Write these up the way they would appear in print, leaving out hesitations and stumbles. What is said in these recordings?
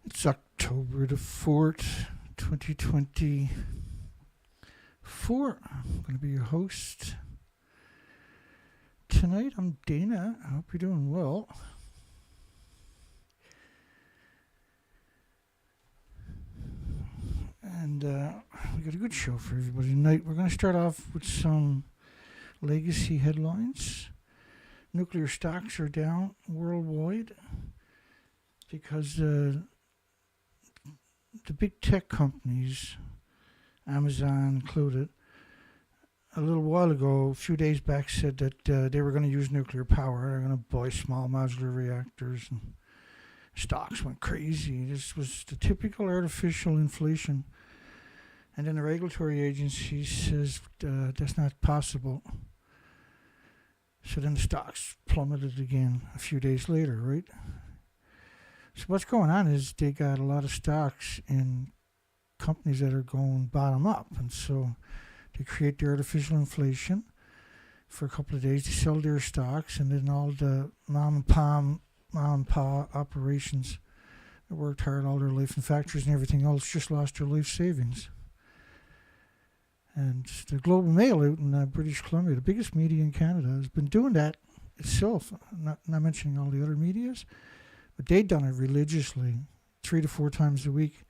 It's October the 4th, 2024. I'm going to be your host tonight. I'm Dana. I hope you're doing well. And we got a good show for everybody tonight. We're going to start off with some legacy headlines. Nuclear stocks are down worldwide because the big tech companies, Amazon included, a little while ago, a few days back, said that they were going to use nuclear power. They're going to buy small modular reactors, and stocks went crazy. This was the typical artificial inflation. And then the regulatory agency says that's not possible. So then the stocks plummeted again a few days later, right? So what's going on is they got a lot of stocks in companies that are going bottom up. And so they create the artificial inflation for a couple of days. They sell their stocks, and then all the mom and pa operations that worked hard all their life in factories and everything else just lost their life savings. And the Globe and Mail out in British Columbia, the biggest media in Canada, has been doing that itself, not mentioning all the other medias, but they've done it religiously, 3 to 4 times a week.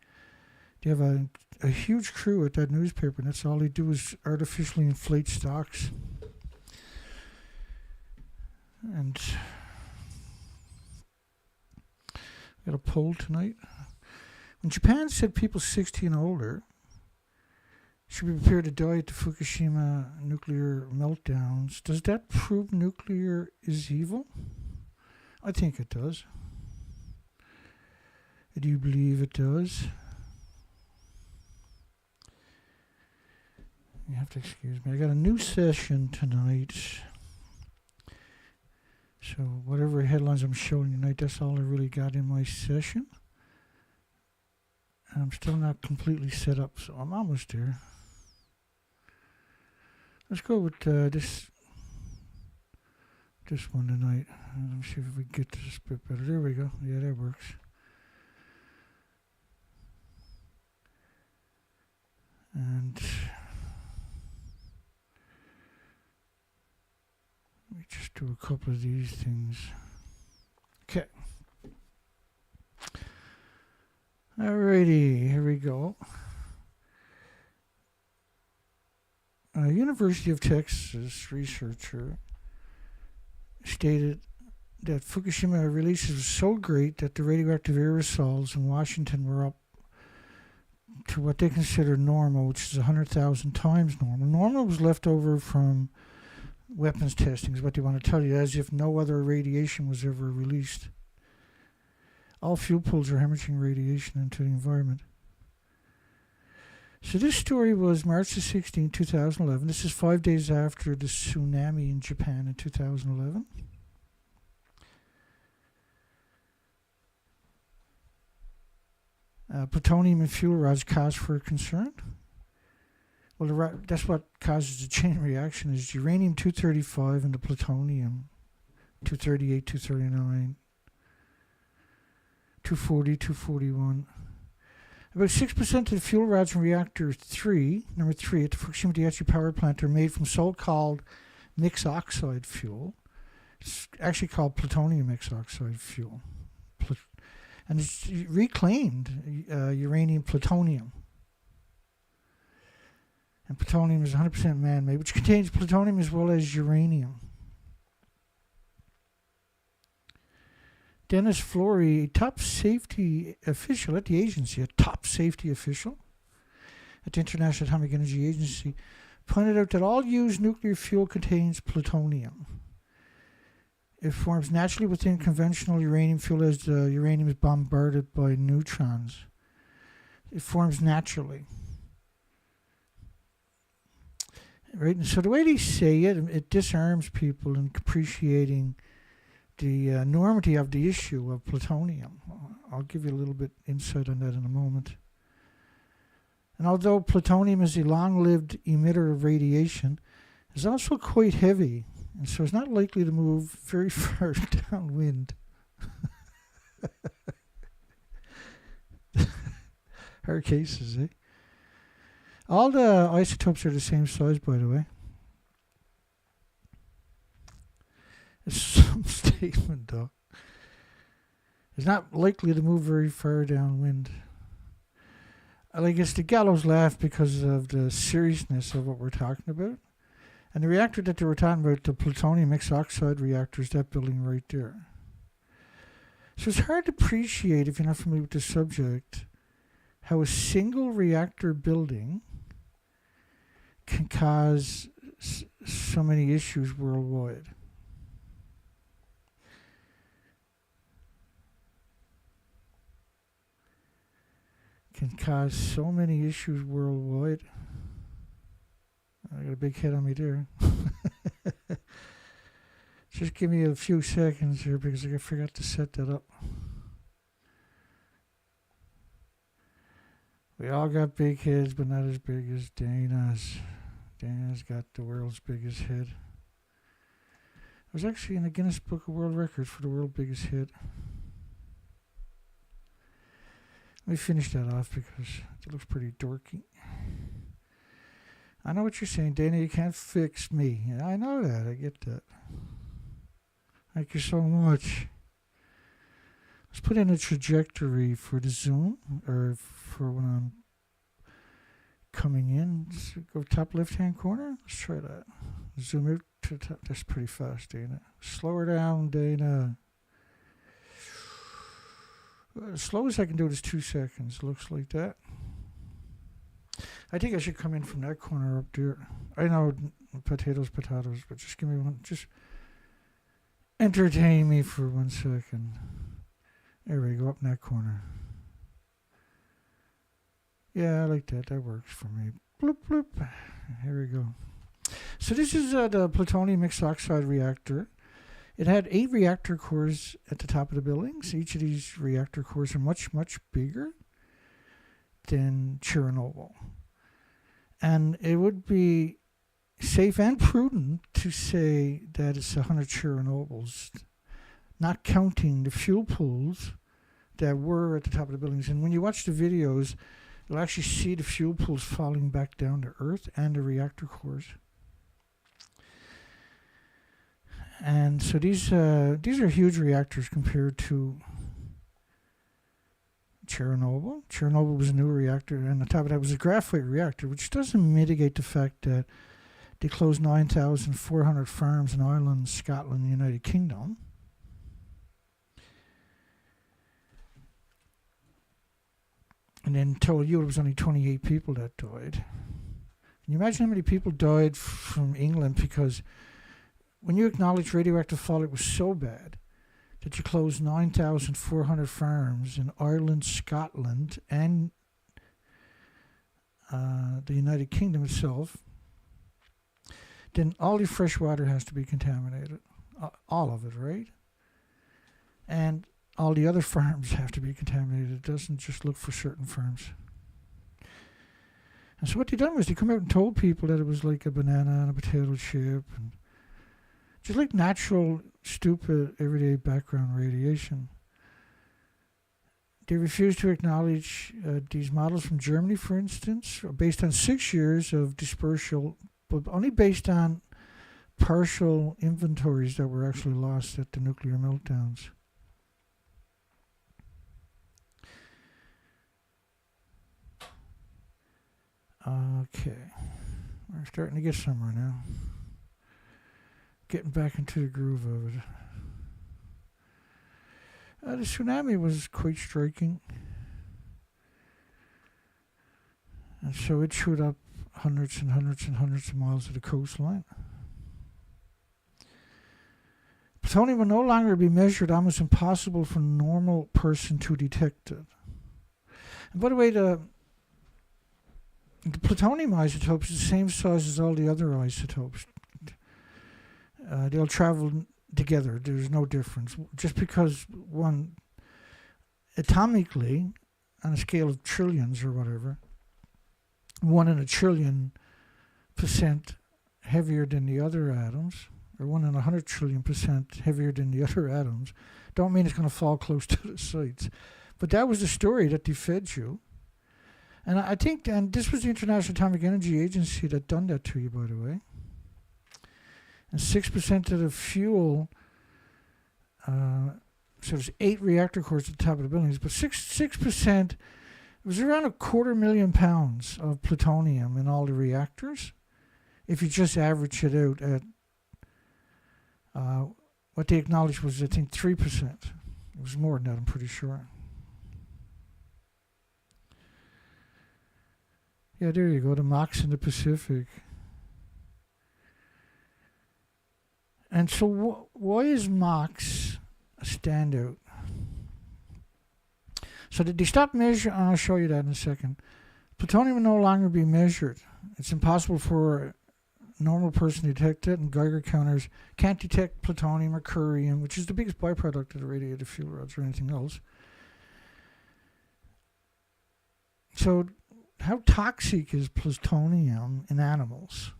They have a huge crew at that newspaper, and that's all they do is artificially inflate stocks. And we got a poll tonight. When Japan said people 60 and older should be prepared to die at the Fukushima nuclear meltdowns, does that prove nuclear is evil? I think it does. Do you believe it does? You have to excuse me. I got a new session tonight. So whatever headlines I'm showing tonight, that's all I really got in my session. And I'm still not completely set up, so I'm almost there. Let's go with this one tonight. Let me see if we get this a bit better. There we go. Yeah, that works. And let me just do a couple of these things. Okay. Alrighty, here we go. A University of Texas researcher stated that Fukushima releases were so great that the radioactive aerosols in Washington were up to what they consider normal, which is 100,000 times normal. Normal was left over from weapons testing, is what they want to tell you, as if no other radiation was ever released. All fuel pools are hemorrhaging radiation into the environment. So this story was March the 16th, 2011. This is 5 days after the tsunami in Japan in 2011. Plutonium and fuel rods cause for concern. Well, that's what causes the chain reaction is uranium-235 and the plutonium-238, 239, 240, 241. About 6% of the fuel rods in reactor 3, number 3, at the Fukushima Daiichi power plant are made from so-called mixed oxide fuel. It's actually called plutonium mixed oxide fuel. And it's reclaimed uranium plutonium. And plutonium is 100% man-made, which contains plutonium as well as uranium. Dennis Flory, a top safety official at the agency, at the International Atomic Energy Agency, pointed out that all used nuclear fuel contains plutonium. It forms naturally within conventional uranium fuel as the uranium is bombarded by neutrons. It forms naturally. Right? And so the way they say it, it disarms people in appreciating the enormity of the issue of plutonium. I'll give you a little bit insight on that in a moment. And although plutonium is a long-lived emitter of radiation, it's also quite heavy, and so it's not likely to move very far downwind. Rare cases, eh? All the isotopes are the same size, by the way. It's some statement, though. It's not likely to move very far downwind. Like, it's the gallows laugh because of the seriousness of what we're talking about. And the reactor that they were talking about, the plutonium mixed oxide reactor, is that building right there. So it's hard to appreciate, if you're not familiar with the subject, how a single reactor building can cause so many issues worldwide. Can cause so many issues worldwide. I got a big head on me there. Just give me a few seconds here because I forgot to set that up. We all got big heads, but not as big as Dana's. Dana's got the world's biggest head. I was actually in the Guinness Book of World Records for the world's biggest head. Let me finish that off because it looks pretty dorky. I know what you're saying, Dana. You can't fix me. I know that. I get that. Thank you so much. Let's put in a trajectory for the zoom, or for when I'm coming in. Just go top left-hand corner. Let's try that. Zoom out to the top. That's pretty fast, Dana. Slow her down, Dana. As slow as I can do it is 2 seconds. Looks like that. I think I should come in from that corner up there. I know potatoes, but just give me one. Just entertain me for 1 second. There we go, up in that corner. Yeah, I like that. That works for me. Bloop, bloop. Here we go. So this is the plutonium mixed oxide reactor. It had 8 reactor cores at the top of the buildings. Each of these reactor cores are much, much bigger than Chernobyl. And it would be safe and prudent to say that it's 100 Chernobyls, not counting the fuel pools that were at the top of the buildings. And when you watch the videos, you'll actually see the fuel pools falling back down to Earth and the reactor cores. And so these are huge reactors compared to Chernobyl. Chernobyl was a new reactor, and on top of that was a graphite reactor, which doesn't mitigate the fact that they closed 9,400 farms in Ireland, Scotland, and the United Kingdom. And then told you it was only 28 people that died. Can you imagine how many people died from England because when you acknowledge radioactive fallout was so bad that you closed 9,400 farms in Ireland, Scotland, and the United Kingdom itself, then all your fresh water has to be contaminated. All of it, right? And all the other farms have to be contaminated. It doesn't just look for certain farms. And so what they done was they come out and told people that it was like a banana and a potato chip, and just like natural, stupid, everyday background radiation. They refused to acknowledge these models from Germany, for instance, based on 6 years of dispersal, but only based on partial inventories that were actually lost at the nuclear meltdowns. Okay, we're starting to get somewhere now. Getting back into the groove of it. The tsunami was quite striking. And so it chewed up hundreds and hundreds and hundreds of miles of the coastline. Plutonium will no longer be measured, almost impossible for a normal person to detect it. And by the way, the plutonium isotopes is the same size as all the other isotopes. They'll travel together. There's no difference. Just because one, atomically, on a scale of trillions or whatever, 1 in a trillion % heavier than the other atoms, or 1 in 100 trillion % heavier than the other atoms, don't mean it's going to fall close to the sites. But that was the story that they fed you. And I think, and this was the International Atomic Energy Agency that done that to you, by the way. And 6% of the fuel, so there's 8 reactor cores at the top of the buildings, but 6%, it was around 250,000 pounds of plutonium in all the reactors. If you just average it out at what they acknowledged was, I think, 3%. It was more than that, I'm pretty sure. Yeah, there you go, the MOX in the Pacific. And so why is MOX a standout? So they stopped measuring, I'll show you that in a second. Plutonium will no longer be measured. It's impossible for a normal person to detect it, and Geiger counters can't detect plutonium or curium, which is the biggest byproduct of the radiative fuel rods or anything else. So how toxic is plutonium in animals?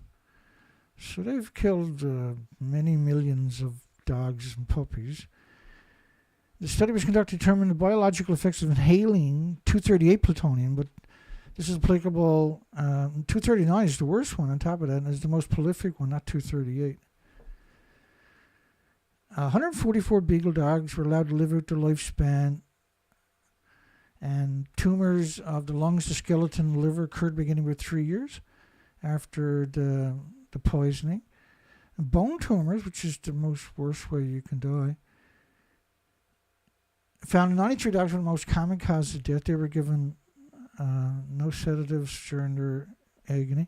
So they've killed many millions of dogs and puppies. The study was conducted to determine the biological effects of inhaling 238 plutonium, but this is applicable. 239 is the worst one on top of that, and is the most prolific one, not 238. 144 beagle dogs were allowed to live out their lifespan, and tumors of the lungs, the skeleton, the liver occurred beginning with 3 years after the poisoning. And bone tumors, which is the most worst way you can die, found in 93 dogs were the most common cause of death. They were given no sedatives during their agony.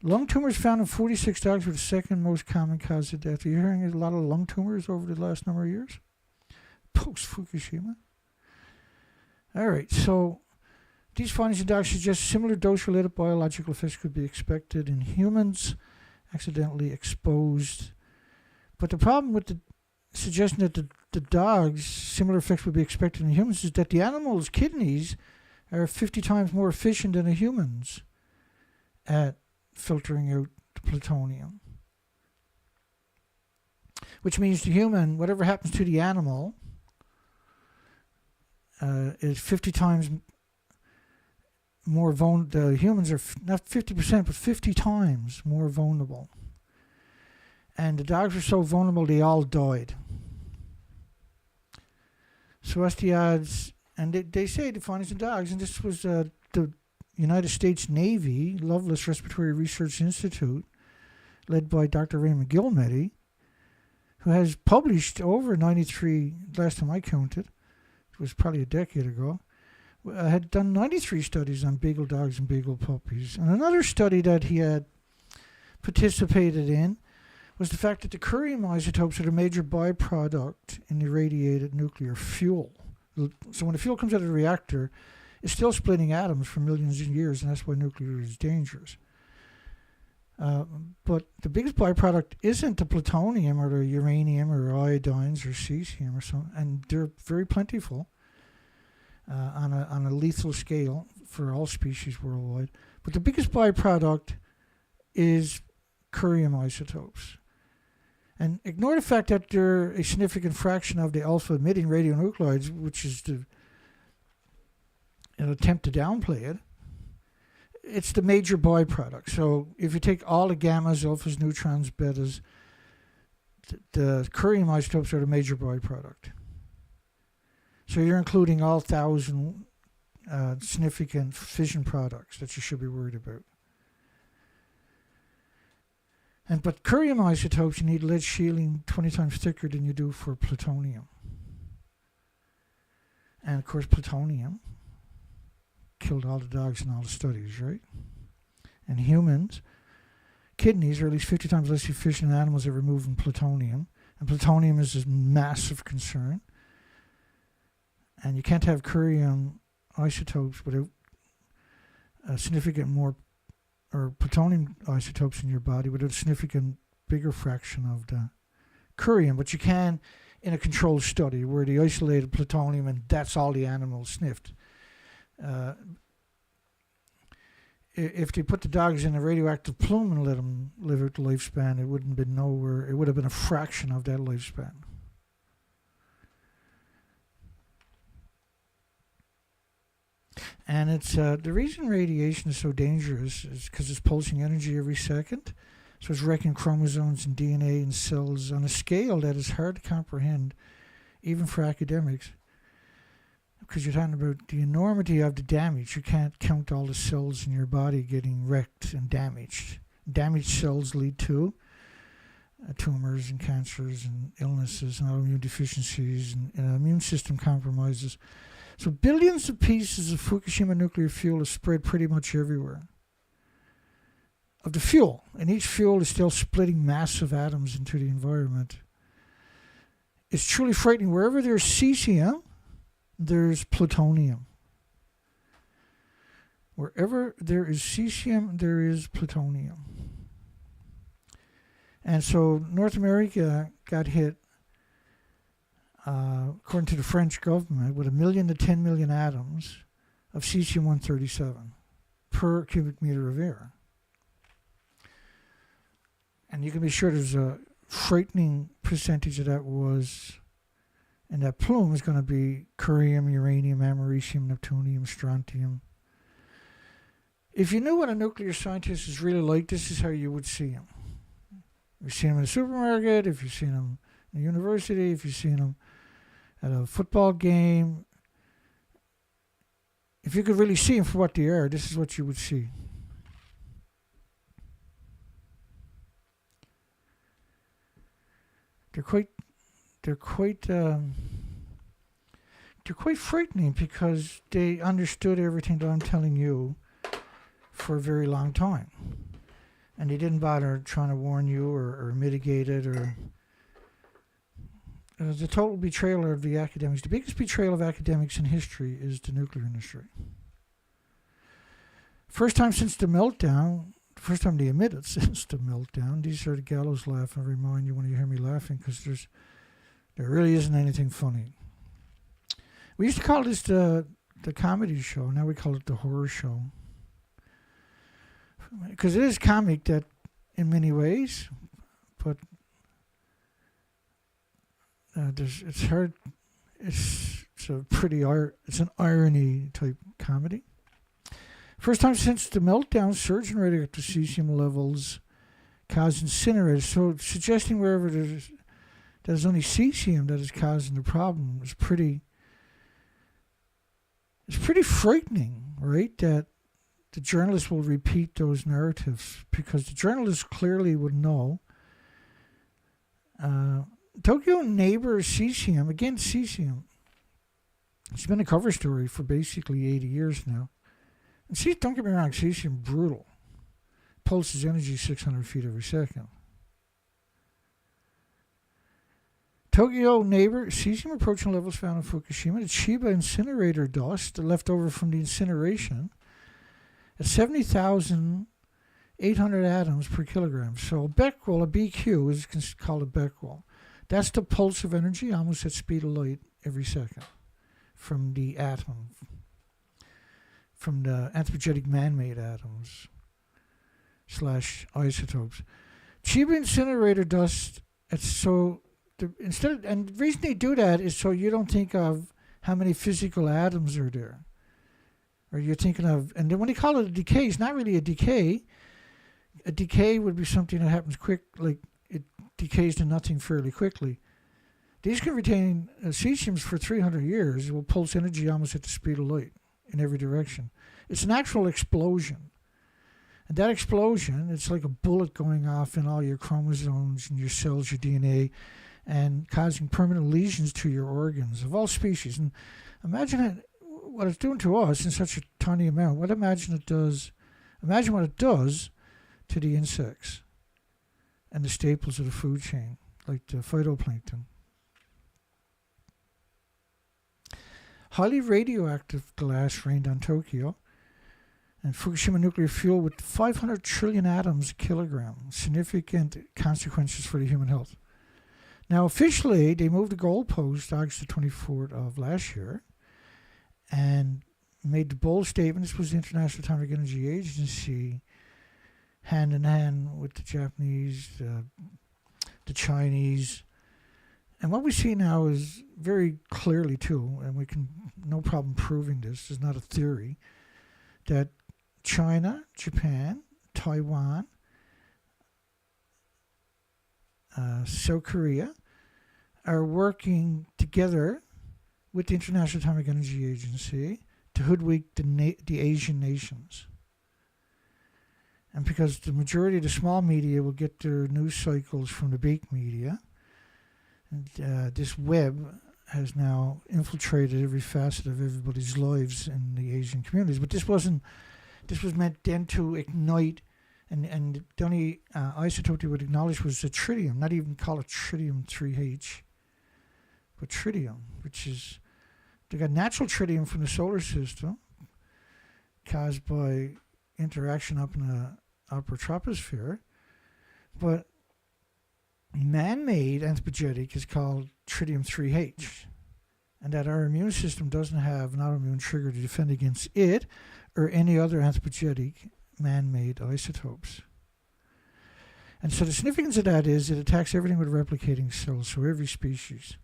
Lung tumors found in 46 dogs were the second most common cause of death. Are you hearing a lot of lung tumors over the last number of years? Post-Fukushima? All right, so these findings in dogs suggest similar dose-related biological effects could be expected in humans accidentally exposed. But the problem with the suggestion that the dogs, similar effects would be expected in humans, is that the animal's kidneys are 50 times more efficient than the humans at filtering out the plutonium. Which means the human, whatever happens to the animal, is 50 times more vulnerable. The humans are not 50%, but 50 times more vulnerable. And the dogs were so vulnerable, they all died. So what's the odds? And they say the findings in dogs, and this was the United States Navy Loveless Respiratory Research Institute, led by Dr. Raymond Gilmedy, who has published over 93, last time I counted, it was probably a decade ago, had done 93 studies on beagle dogs and beagle puppies. And another study that he had participated in was the fact that the curium isotopes are a major byproduct in the irradiated nuclear fuel. So when the fuel comes out of the reactor, it's still splitting atoms for millions of years, and that's why nuclear is dangerous. But the biggest byproduct isn't the plutonium or the uranium or iodines or cesium or something, and they're very plentiful on a lethal scale for all species worldwide. But the biggest byproduct is curium isotopes. And ignore the fact that they're a significant fraction of the alpha-emitting radionuclides, which is an attempt to downplay it. It's the major byproduct. So if you take all the gammas, alphas, neutrons, betas, the curium isotopes are the major byproduct. So you're including all 1,000 significant fission products that you should be worried about. But curium isotopes, you need lead shielding 20 times thicker than you do for plutonium. And of course, plutonium killed all the dogs in all the studies, right? And humans, kidneys are at least 50 times less efficient than animals that remove plutonium. And plutonium is a massive concern. And you can't have curium isotopes without a significant more, or plutonium isotopes in your body with a significant bigger fraction of the curium. But you can in a controlled study where they isolated plutonium and that's all the animals sniffed. If they put the dogs in a radioactive plume and let them live out the lifespan, it wouldn't have been nowhere. It would have been a fraction of that lifespan. And it's the reason radiation is so dangerous is because it's pulsing energy every second. So it's wrecking chromosomes and DNA and cells on a scale that is hard to comprehend, even for academics. Because you're talking about the enormity of the damage. You can't count all the cells in your body getting wrecked and damaged. Damaged cells lead to tumors and cancers and illnesses and autoimmune deficiencies and immune system compromises. So billions of pieces of Fukushima nuclear fuel is spread pretty much everywhere. Of the fuel, and each fuel is still splitting massive atoms into the environment. It's truly frightening. Wherever there's cesium, there's plutonium. Wherever there is cesium, there is plutonium. And so North America got hit, according to the French government, with 1 million to 10 million atoms of cesium-137 per cubic meter of air. And you can be sure there's a frightening percentage of that was, and that plume is going to be curium, uranium, americium, neptunium, strontium. If you knew what a nuclear scientist is really like, this is how you would see him. You've seen him in a supermarket, if you've seen him in a university, if you've seen him at a football game. If you could really see him for what they are, this is what you would see. They're quite frightening because they understood everything that I'm telling you for a very long time. And they didn't bother trying to warn you or mitigate it. Or the total betrayal of the academics. The biggest betrayal of academics in history is the nuclear industry. First time since the meltdown, the first time they admitted since the meltdown, these are the gallows laugh. I remind you when you hear me laughing because there really isn't anything funny. We used to call this the comedy show. Now we call it the horror show. Because it is comic that in many ways, but it's hard. It's an irony type comedy. First time since the meltdown, surge in radioactive cesium levels cause incinerators. So suggesting wherever there's only cesium that is causing the problem is pretty frightening, right? That the journalists will repeat those narratives because the journalists clearly would know. Tokyo neighbor cesium, again cesium. It's been a cover story for basically 80 years now. And see, don't get me wrong, cesium brutal. Pulses energy 600 feet every second. Tokyo neighbor, cesium approaching levels found in Fukushima. The Chiba incinerator dust left over from the incineration at 70,800 atoms per kilogram. So a Bqm², a BQ is called a Bqm². That's the pulse of energy almost at speed of light every second from the atom, from the anthropogenic man-made atoms / isotopes. Chiba incinerator dust, and the reason they do that is so you don't think of how many physical atoms are there. Or you're thinking of, and then when they call it a decay, it's not really a decay. A decay would be something that happens quick, like it decays to nothing fairly quickly. These can retain cesiums for 300 years. It will pulse energy almost at the speed of light in every direction. It's an actual explosion. And that explosion, it's like a bullet going off in all your chromosomes and your cells, your DNA, and causing permanent lesions to your organs of all species. And imagine what it's doing to us in such a tiny amount. Imagine what it does to the insects and the staples of the food chain, like the phytoplankton. Highly radioactive glass rained on Tokyo, and Fukushima nuclear fuel with 500 trillion atoms a kilogram. Significant consequences for the human health. Now, officially, they moved the goalpost August the 24th of last year and made the bold statement. This was the International Atomic Energy Agency, hand in hand with the Japanese, the Chinese. And what we see now is very clearly, too, and we can no problem proving this, it's not a theory, that China, Japan, Taiwan, South Korea are working together with the International Atomic Energy Agency to hoodwink the Asian nations. And because the majority of the small media will get their news cycles from the big media, and, this web has now infiltrated every facet of everybody's lives in the Asian communities. But this was meant then to ignite, and the only isotope they would acknowledge was the tritium, not even call it tritium-3H, but tritium, which is, they got natural tritium from the solar system caused by interaction up in the upper troposphere, but man-made anthropogenic is called tritium-3H, and that our immune system doesn't have an autoimmune trigger to defend against it or any other anthropogenic man-made isotopes. And so the significance of that is it attacks everything with replicating cells, so every species.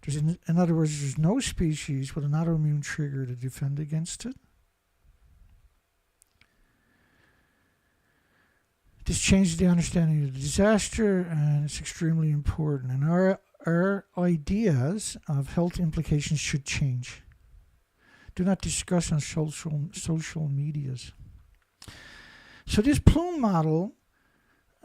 In other words, there's no species with an autoimmune trigger to defend against it. This changes the understanding of the disaster, and it's extremely important. And our ideas of health implications should change. Do not discuss on social medias. So this plume model,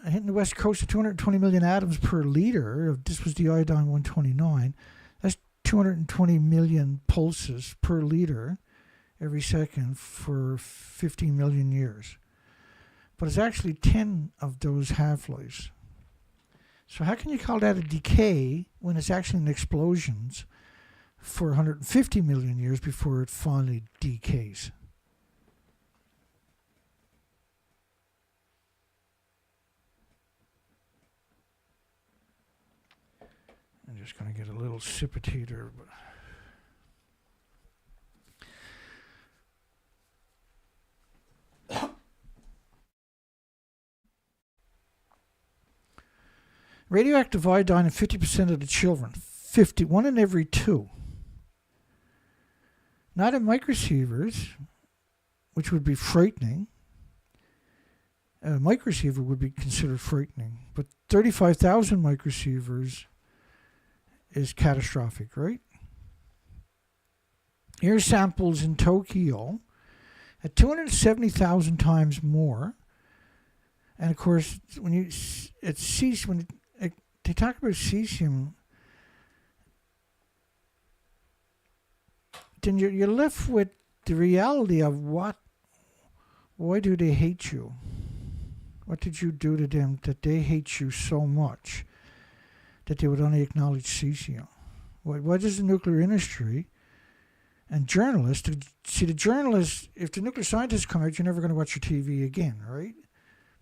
hitting the west coast at 220 million atoms per liter, this was the iodine 129, that's 220 million pulses per liter every second for 15 million years. But it's actually 10 of those half-lives. So how can you call that a decay when it's actually an explosion for 150 million years before it finally decays? I'm just going to get a little sip of tea there. Radioactive iodine in 50% of the children. 1 in every 2. Not in microsieverts, which would be frightening. A microsiever would be considered frightening. But 35,000 microsievers is catastrophic, right? Air samples in Tokyo at 270,000 times more. And of course, when they talk about cesium, then you're left with the reality of why do they hate you? What did you do to them that they hate you so much that they would only acknowledge cesium? Why does the nuclear industry and journalists, see the journalists, if the nuclear scientists come out, you're never going to watch your TV again, right?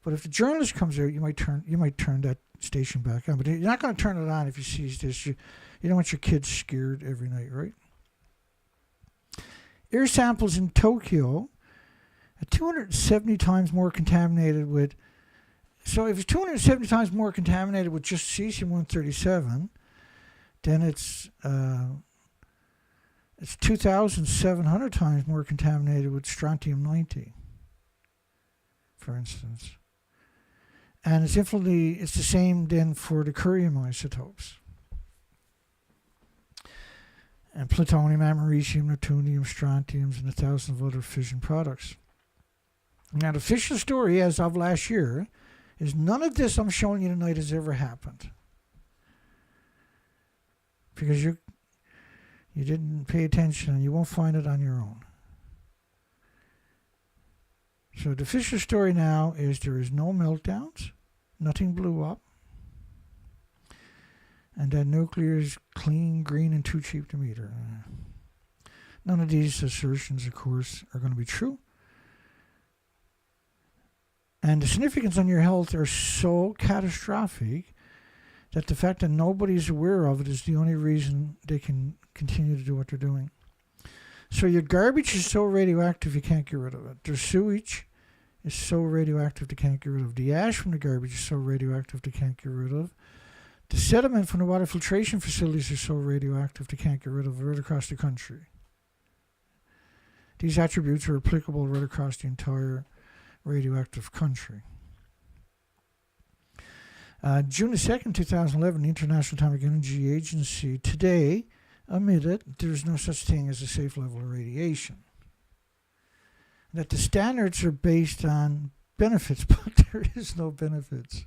But if the journalist comes out, you might turn that station back on. But you're not going to turn it on if you see this. You don't want your kids scared every night, right? Air samples in Tokyo are 270 times more contaminated with. So if it's 270 times more contaminated with just cesium-137, then it's 2,700 times more contaminated with strontium-90, for instance. And it's the same then for the curium isotopes. And plutonium, americium, neptunium, strontiums, and 1,000 of other fission products. Now, the official story as of last year is none of this I'm showing you tonight has ever happened. Because you didn't pay attention and you won't find it on your own. So the official story now is there is no meltdowns, nothing blew up, and that nuclear is clean, green, and too cheap to meter. None of these assertions, of course, are going to be true. And the significance on your health are so catastrophic that the fact that nobody's aware of it is the only reason they can continue to do what they're doing. So your garbage is so radioactive you can't get rid of it. Their sewage is so radioactive they can't get rid of. The ash from the garbage is so radioactive they can't get rid of. The sediment from the water filtration facilities are so radioactive they can't get rid of right across the country. These attributes are applicable right across the entire radioactive country. June the 2nd, 2011, the International Atomic Energy Agency today admitted there's no such thing as a safe level of radiation. That the standards are based on benefits, but there is no benefits.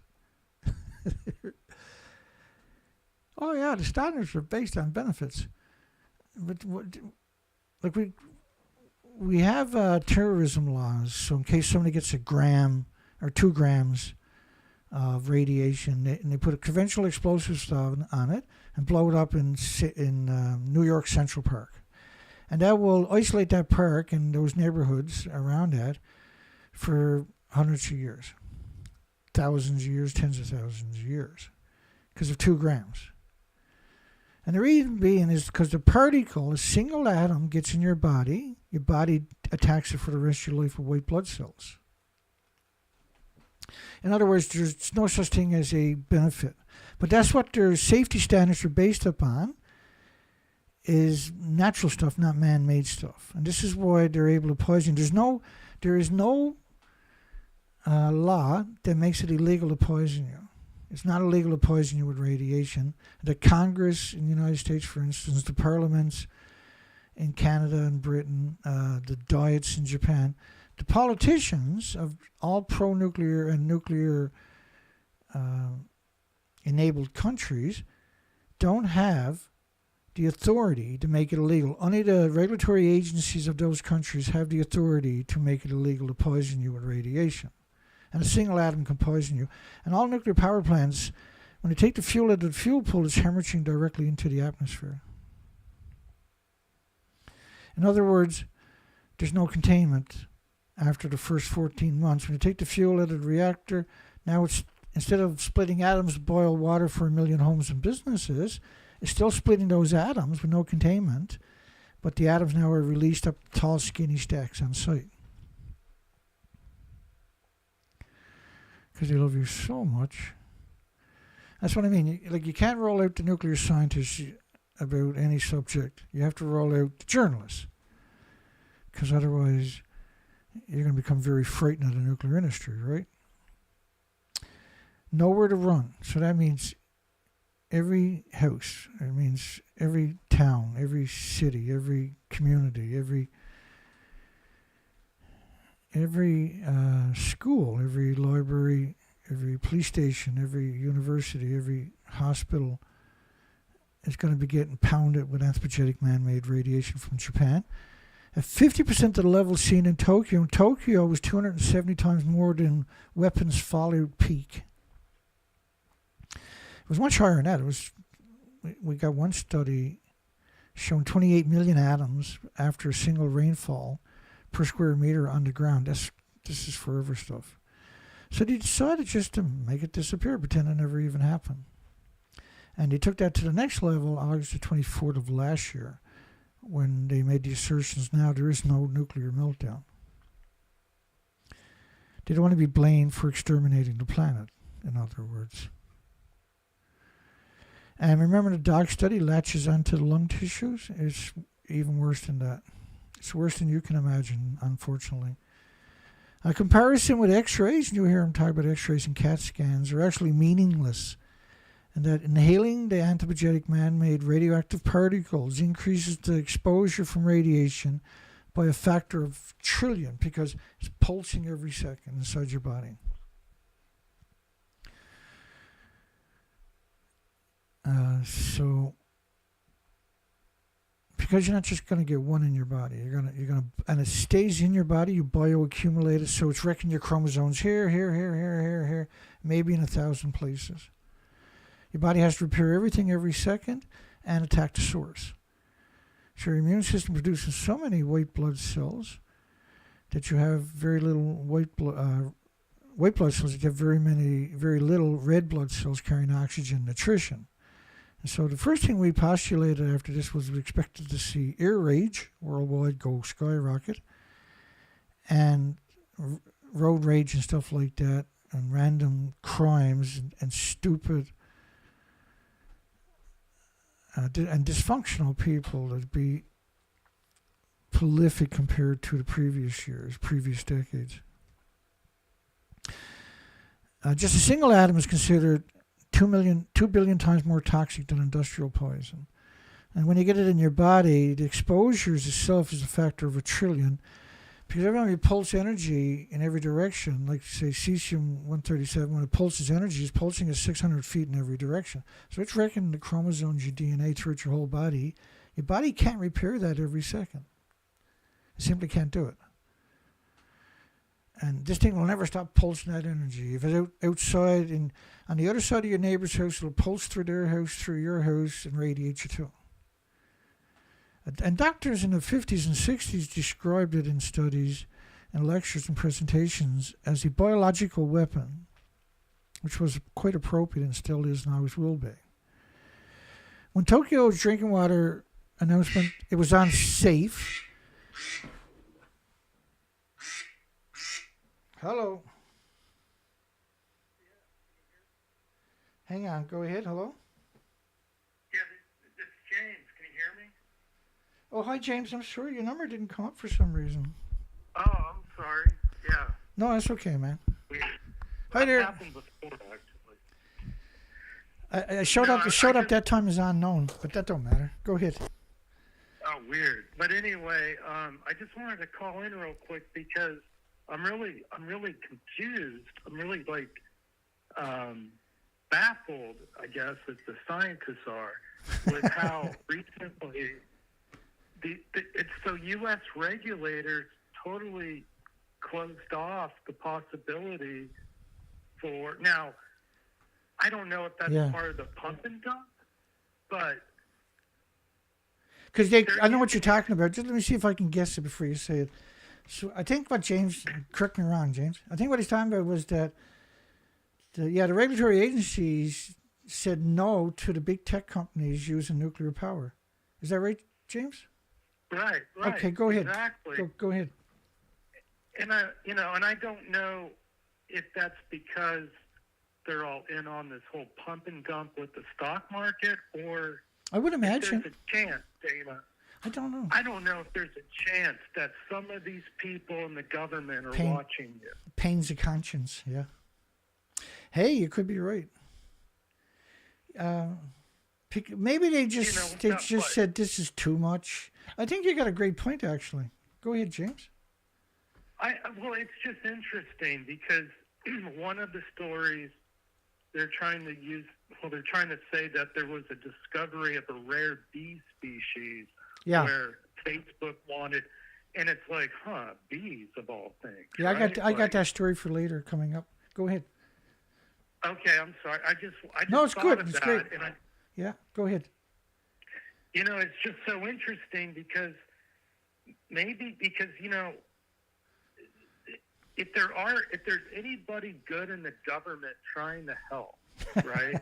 Oh yeah, the standards are based on benefits. But like we have terrorism laws, so in case somebody gets a gram or 2 grams of radiation, and they put a conventional explosive stuff on it and blow it up in New York Central Park. And that will isolate that park and those neighborhoods around that for hundreds of years, thousands of years, tens of thousands of years, because of 2 grams. And the reason being is because the particle, a single atom, gets in your body attacks it for the rest of your life with white blood cells. In other words, there's no such thing as a benefit. But that's what their safety standards are based upon, is natural stuff, not man-made stuff. And this is why they're able to poison. There is no law that makes it illegal to poison you. It's not illegal to poison you with radiation. The Congress in the United States, for instance, the parliaments in Canada and Britain, the diets in Japan, the politicians of all pro-nuclear and nuclear enabled countries don't have the authority to make it illegal. Only the regulatory agencies of those countries have the authority to make it illegal to poison you with radiation. And a single atom can poison you. And all nuclear power plants, when they take the fuel out of the fuel pool, it's hemorrhaging directly into the atmosphere. In other words, there's no containment after the first 14 months. When you take the fuel out of the reactor, now it's, instead of splitting atoms to boil water for 1 million homes and businesses, it's still splitting those atoms with no containment, but the atoms now are released up tall, skinny stacks on site. Because they love you so much. That's what I mean. Like, you can't roll out the nuclear scientists about any subject. You have to roll out the journalists. Because otherwise, you're going to become very frightened of the nuclear industry, right? Nowhere to run. So that means every house. It means every town, every city, every community, every school, every library, every police station, every university, every hospital is going to be getting pounded with anthropogenic man-made radiation from Japan. At 50% of the level seen in Tokyo, and Tokyo was 270 times more than weapons fallout peak. It was much higher than that. We got one study showing 28 million atoms after a single rainfall per square meter on the ground. This is forever stuff. So they decided just to make it disappear, pretend it never even happened. And they took that to the next level August the 24th of last year, when they made the assertions, now there is no nuclear meltdown. They don't want to be blamed for exterminating the planet, in other words. And remember, the dog study latches onto the lung tissues. It's even worse than that. It's worse than you can imagine, unfortunately. A comparison with x-rays, and you'll hear them talk about x-rays and CAT scans, are actually meaningless. And that inhaling the anthropogenic man-made radioactive particles increases the exposure from radiation by a factor of trillion, because it's pulsing every second inside your body. So, because you're not just going to get one in your body, you're gonna, and it stays in your body. You bioaccumulate it, so it's wrecking your chromosomes here, maybe in 1,000 places. Your body has to repair everything every second and attack the source. So your immune system produces so many white blood cells that you have very little white blood cells. You have very little red blood cells carrying oxygen nutrition. And so the first thing we postulated after this was we expected to see air rage worldwide go skyrocket, and road rage and stuff like that, and random crimes and stupid and dysfunctional people. There'd be prolific compared to the previous years, previous decades. Just a single atom is considered 2 billion times more toxic than industrial poison. And when you get it in your body, the exposures itself is a factor of 1 trillion. Because every time you pulse energy in every direction, like say cesium-137, when it pulses energy, it's pulsing at 600 feet in every direction. So it's wrecking the chromosomes, your DNA throughout your whole body. Your body can't repair that every second. It simply can't do it. And this thing will never stop pulsing that energy. If it's outside, on the other side of your neighbor's house, it'll pulse through their house, through your house, and radiate you too. And doctors in the 50s and 60s described it in studies and lectures and presentations as a biological weapon, which was quite appropriate and still is and always will be. When Tokyo's drinking water announcement, it was unsafe. Hello. Hang on, go ahead, hello. Yeah, this is James. Can you hear me? Oh, hi, James. I'm sorry your number didn't come up for some reason. Oh, I'm sorry. Yeah. No, that's okay, man. Weird. Hi there. That happened before, actually. I showed up that time as unknown, but that don't matter. Go ahead. Oh, weird. But anyway, I just wanted to call in real quick because I'm really confused. I'm really baffled, I guess, as the scientists are, with how recently it's so U.S. regulators totally closed off the possibility for now. I don't know if that's part of the pump and dump, but because I know what you're talking about. Just let me see if I can guess it before you say it. So I think what James, correct me wrong, James. I think what he's talking about was that the regulatory agencies said no to the big tech companies using nuclear power. Is that right, James? Right. Okay, go ahead. Exactly. Go ahead. And I don't know if that's because they're all in on this whole pump and dump with the stock market, or I would imagine there's a chance, Dana. I don't know. I don't know if there's a chance that some of these people in the government are watching you. Pains of conscience, yeah. Hey, you could be right. Maybe they just said this is too much. I think you got a great point, actually. Go ahead, James. Well, it's just interesting because one of the stories they're trying to say that there was a discovery of a rare bee species where Facebook wanted, and it's like, bees of all things. Yeah, right? I got that story for later coming up. Go ahead. Okay, I'm sorry. I just no, it's thought good. of It's that, great. and yeah, go ahead. It's just so interesting because if there's anybody good in the government trying to help, right,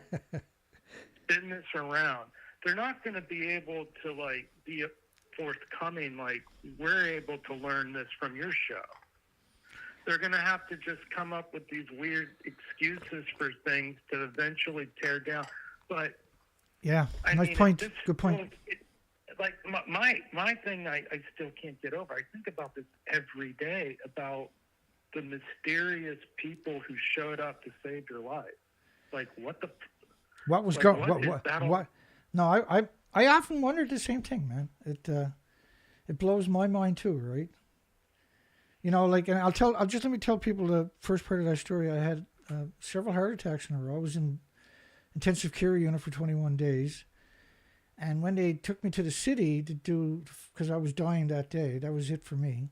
spin this around, they're not going to be able to be forthcoming. Like, we're able to learn this from your show. They're going to have to just come up with these weird excuses for things to eventually tear down. But yeah, nice point. Good point. My thing, I still can't get over. I think about this every day about the mysterious people who showed up to save your life. Like, what was going? What? No, I often wondered the same thing, man. It blows my mind too, right? And let me tell people the first part of that story. I had several heart attacks in a row. I was in intensive care unit for 21 days. And when they took me to the city because I was dying that day, that was it for me.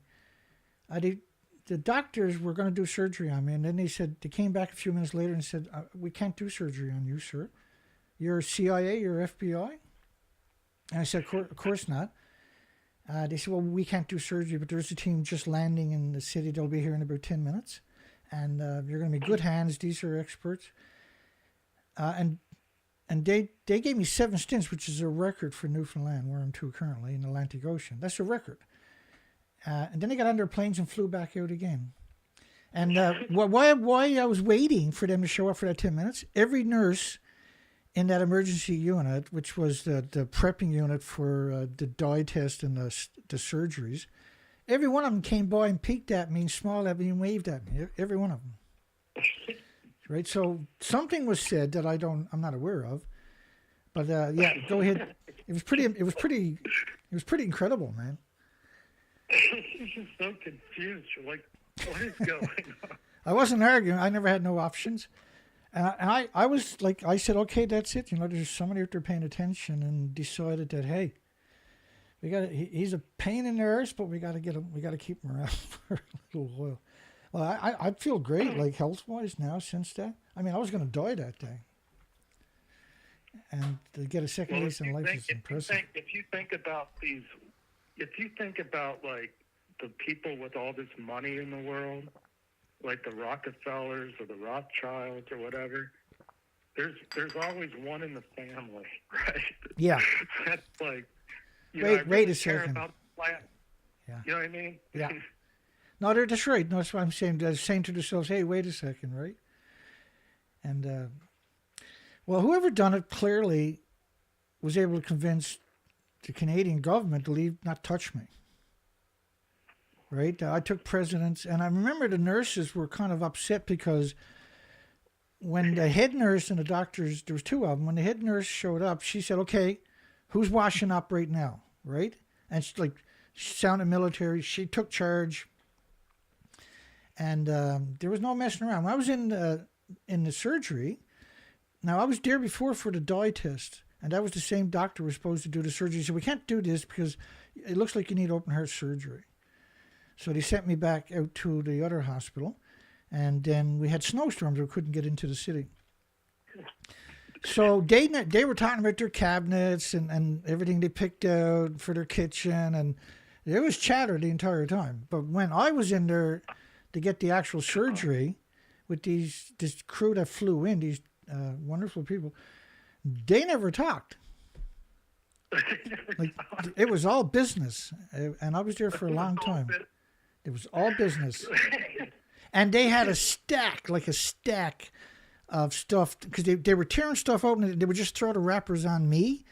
The doctors were going to do surgery on me. And then they came back a few minutes later and said, we can't do surgery on you, sir. You're CIA, you're FBI. And I said, of course not. They said, well, we can't do surgery, but there's a team just landing in the city. They'll be here in about 10 minutes. And you're going to be good hands. These are experts. And they gave me 7 stints, which is a record for Newfoundland, where I'm to currently, in the Atlantic Ocean. That's a record. And then they got on their planes and flew back out again. And why I was waiting for them to show up for that 10 minutes, every nurse in that emergency unit, which was the prepping unit for the dye test and the surgeries, every one of them came by and peeked at me and smiled at me and waved at me. Every one of them. Right. So something was said that I'm not aware of. But yeah, go ahead. It was pretty incredible, man. You're just so confused. You're like, what is going on? I wasn't arguing. I never had no options. And I was like, I said, okay, that's it. There's somebody out there paying attention, and decided that, hey, he's a pain in the arse, but we got to keep him around for a little while. Well, I feel great, like health-wise now since that. I mean, I was going to die that day. And to get a second lease on life is impressive. If you think about like the people with all this money in the world, like the Rockefellers or the Rothschilds or whatever, there's always one in the family, right? Yeah. That's like, wait a second. About the planet. Yeah. You know what I mean? Yeah. No, that's right. No, that's what I'm saying. They're saying to themselves, hey, wait a second, right? And, well, whoever done it clearly was able to convince the Canadian government to not touch me. Right? I took precedence, and I remember the nurses were kind of upset because when the head nurse and the doctors, there was two of them, when the head nurse showed up, she said, okay, who's washing up right now? Right? And she sounded military. She took charge. And there was no messing around. When I was in the surgery, now I was there before for the dye test, and that was the same doctor who was supposed to do the surgery. He said, we can't do this because it looks like you need open heart surgery. So they sent me back out to the other hospital, and then we had snowstorms. We couldn't get into the city. So they were talking about their cabinets and everything they picked out for their kitchen, and there was chatter the entire time. But when I was in there to get the actual surgery with this crew that flew in, these wonderful people, they never talked. Like, it was all business, and I was there for a long time. It was all business. And they had a stack of stuff, because they were tearing stuff out and they would just throw the wrappers on me.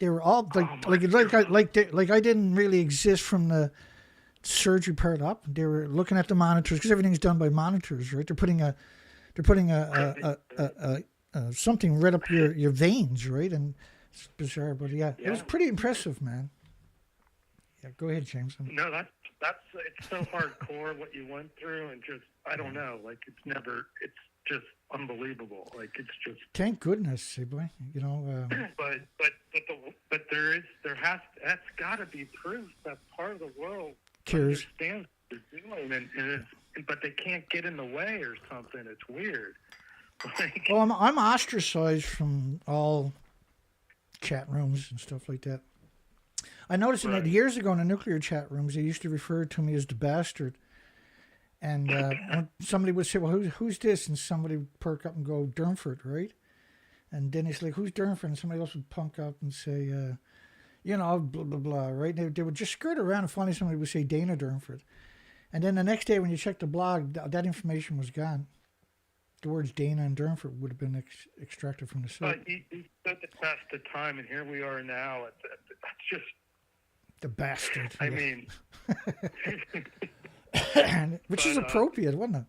They were all like I didn't really exist from the surgery part up. They were looking at the monitors, because everything's done by monitors, right? They're putting something right up your veins, right? And it's bizarre, but yeah, it was pretty impressive, man. Yeah, go ahead, James. No, it's so hardcore what you went through, and just, I don't know, like it's just unbelievable. Like, it's just, thank goodness, hey boy, but that's got to be proof that part of the world cares, understands what they're doing, but they can't get in the way or something. It's weird. Like, well, I'm ostracized from all chat rooms and stuff like that. I noticed that years ago in the nuclear chat rooms, they used to refer to me as the bastard. And when somebody would say, well, who's this? And somebody would perk up and go, Durnford, right? And then it's like, who's Durnford? And somebody else would punk up and say, blah, blah, blah, right? They would just skirt around, and finally somebody would say Dana Durnford. And then the next day when you check the blog, that information was gone. The words Dana and Durnford would have been extracted from the site. But you stood the test of time, and here we are now. That's just... The bastard. I mean... Which is appropriate, wasn't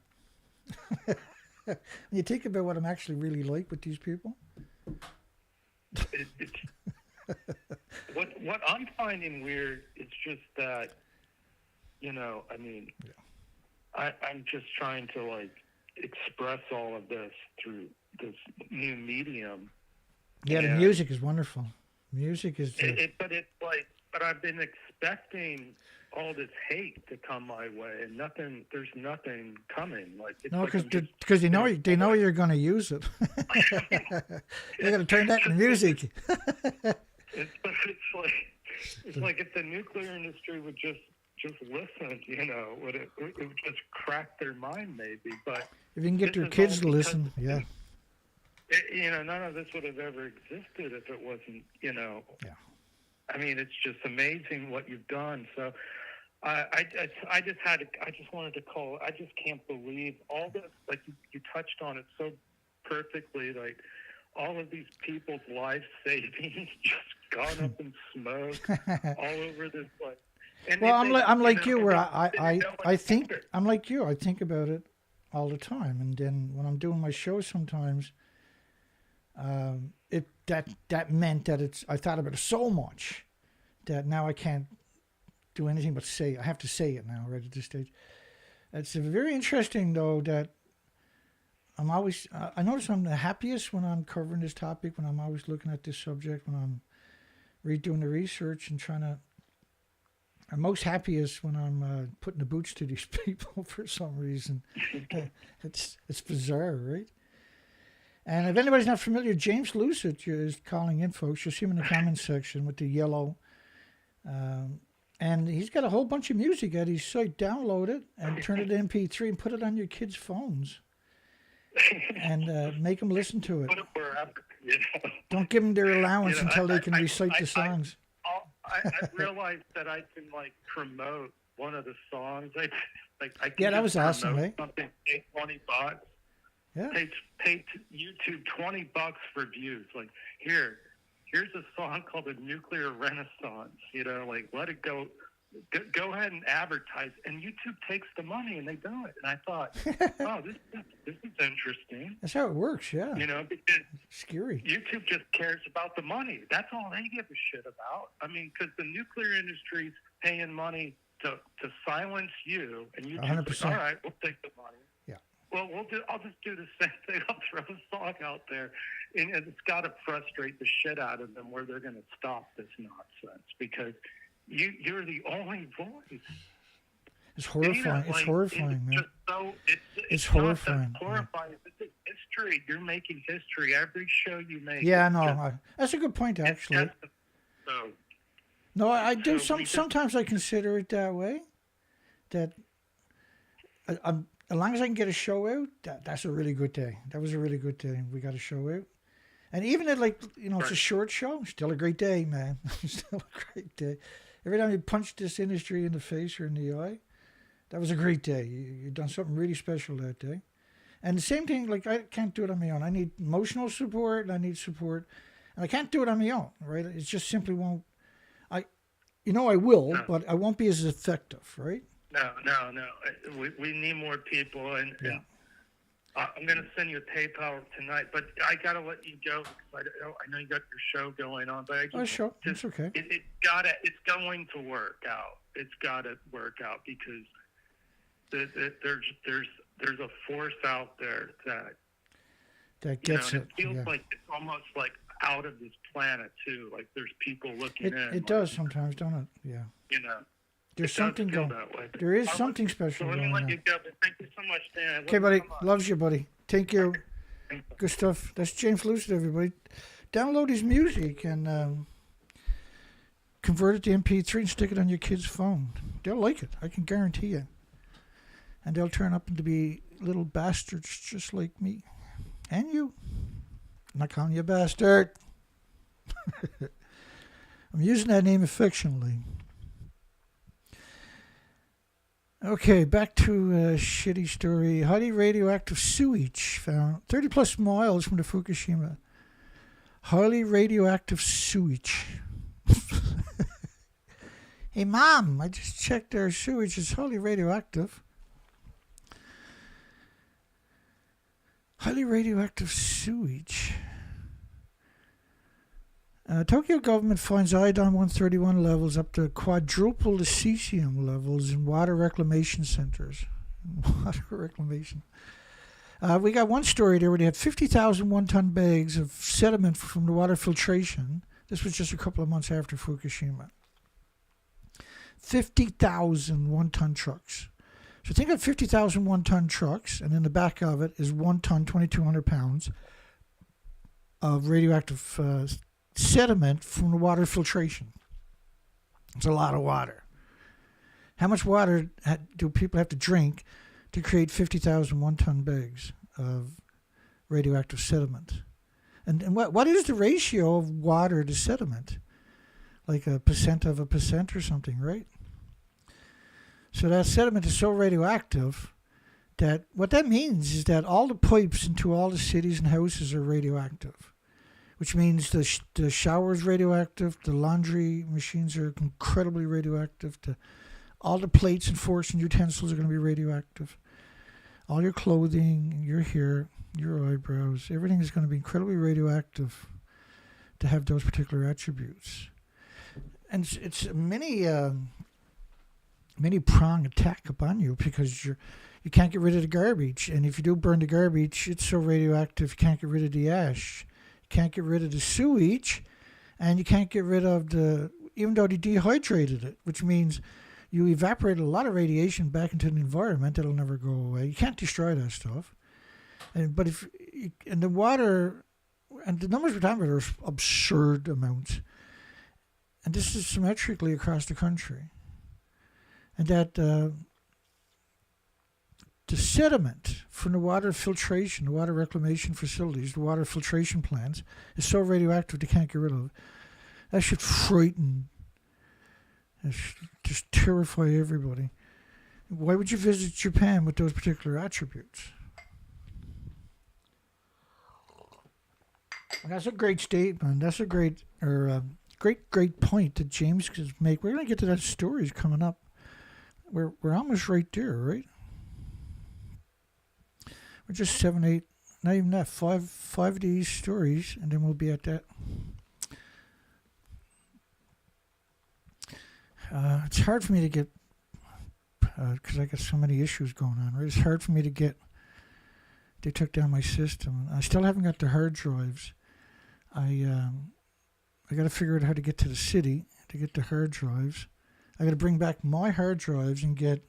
it? When you think about what I'm actually really like with these people. What I'm finding weird is just that, I mean, I'm just trying to, like, express all of this through this new medium. Yeah, the music is wonderful. Music is... But I've been expecting all this hate to come my way, and there's nothing coming. Like, it's no, because they know you're going to use it. They're going to turn that into music. It's like if the nuclear industry would just listen, it would just crack their mind, maybe. But if you can get your kids to listen, yeah. None of this would have ever existed if it wasn't, Yeah. I mean, it's just amazing what you've done. So I just wanted to call. I just can't believe all this. Like, you touched on it so perfectly. Like, all of these people's life savings just gone up in smoke all over this place. And Well, I'm like you, where I think better. I'm like you. I think about it all the time, and then when I'm doing my show, sometimes that meant that I thought about it so much that now I can't do anything but say it. I have to say it now, right at this stage. It's very interesting, though, that I'm always. I notice I'm the happiest when I'm covering this topic, when I'm always looking at this subject, when I'm redoing the research and trying to. I'm most happiest when I'm putting the boots to these people for some reason. It's bizarre, right? And if anybody's not familiar, James Lucid is calling in, folks. You'll see him in the comments section with the yellow. And he's got a whole bunch of music at his site. Download it and turn it to MP3 and put it on your kids' phones. And make them listen to it. Put it wherever, you know. Don't give them their allowance until they can recite the songs. I realized that I can promote one of the songs. I can Yeah, that was awesome, eh? Something, pay $20. Yeah. Pay YouTube $20 for views. Here's a song called The Nuclear Renaissance. Let it go. Go ahead and advertise, and YouTube takes the money and they do it. And I thought, oh, this is interesting. That's how it works, yeah. Because scary. YouTube just cares about the money. That's all they give a shit about. I mean, because the nuclear industry's paying money to silence you, and YouTube's 100%. All right, we'll take the money. Yeah. Well, I'll just do the same thing. I'll throw a song out there, and it's got to frustrate the shit out of them where they're going to stop this nonsense because you're the only voice. It's horrifying. It's horrifying, man. It's horrifying. It's horrifying. It's history. You're making history every show you make. Yeah, no, that's a good point, actually. No, I do. Sometimes I consider it that way. That as long as I can get a show out, that's a really good day. That was a really good day. We got a show out. And even at it's a short show, still a great day, man. Still a great day. Every time you punch this industry in the face or in the eye, that was a great day. You've done something really special that day. And the same thing, I can't do it on my own. I need emotional support, and I need support. And I can't do it on my own, right? It just simply won't. I will, but I won't be as effective, right? No. We need more people, and I'm going to send you a PayPal tonight, but I got to let you go because I know you got your show going on. But sure. It's okay. It's going to work out. It's got to work out because there's a force out there that gets it. It feels like it's almost like out of this planet too. Like there's people looking in. It does sometimes, don't it? Yeah. There's something going. There is something special going on. Let you go. Thank you so much, Dan. Okay, buddy. Loves you, buddy. Take care. Good stuff. That's James Lucid, everybody. Download his music and convert it to MP3 and stick it on your kid's phone. They'll like it. I can guarantee you. And they'll turn up to be little bastards just like me. And you. I'm not calling you a bastard. I'm using that name affectionately. Okay, back to a shitty story. Highly radioactive sewage found 30 plus miles from the Fukushima. Highly radioactive sewage. Hey, Mom, I just checked our sewage is highly radioactive. Highly radioactive sewage. Tokyo government finds iodine 131 levels up to quadruple the cesium levels in water reclamation centers. Water reclamation. We got one story there where they had 50,000 one-ton bags of sediment from the water filtration. This was just a couple of months after Fukushima. 50,000 one-ton trucks. So think of 50,000 one-ton trucks, and in the back of it is 1 ton, 2,200 pounds of radioactive sediment from the water filtration. It's a lot of water. How much water do people have to drink to create 50,000 one-ton bags of radioactive sediment? And what is the ratio of water to sediment? Like 1% or something, right? So that sediment is so radioactive that what that means is that all the pipes into all the cities and houses are radioactive. which means the shower's radioactive, the laundry machines are incredibly radioactive, all the plates and forks and utensils are going to be radioactive. All your clothing, your hair, your eyebrows, everything is going to be incredibly radioactive to have those particular attributes. And it's many prong attack upon you because you can't get rid of the garbage. And if you do burn the garbage, it's so radioactive you can't get rid of the ash. You can't get rid of the sewage, and you can't get rid of even though they dehydrated it, which means you evaporate a lot of radiation back into the environment that'll never go away. You can't destroy that stuff. But the water, and the numbers we're talking about are absurd amounts. And this is symmetrically across the country. And that the sediment from the water filtration, the water reclamation facilities, the water filtration plants is so radioactive they can't get rid of it. That should frighten, just terrify everybody. Why would you visit Japan with those particular attributes? And that's a great statement. That's a great point that James could make. We're going to get to that stories coming up. We're almost right there, right? We're just 7, 8, not even that, five of these stories, and then we'll be at that. It's hard for me to get, because I got so many issues going on, right? It's hard for me to get, they took down my system. I still haven't got the hard drives. I got to figure out how to get to the city to get the hard drives. I got to bring back my hard drives and get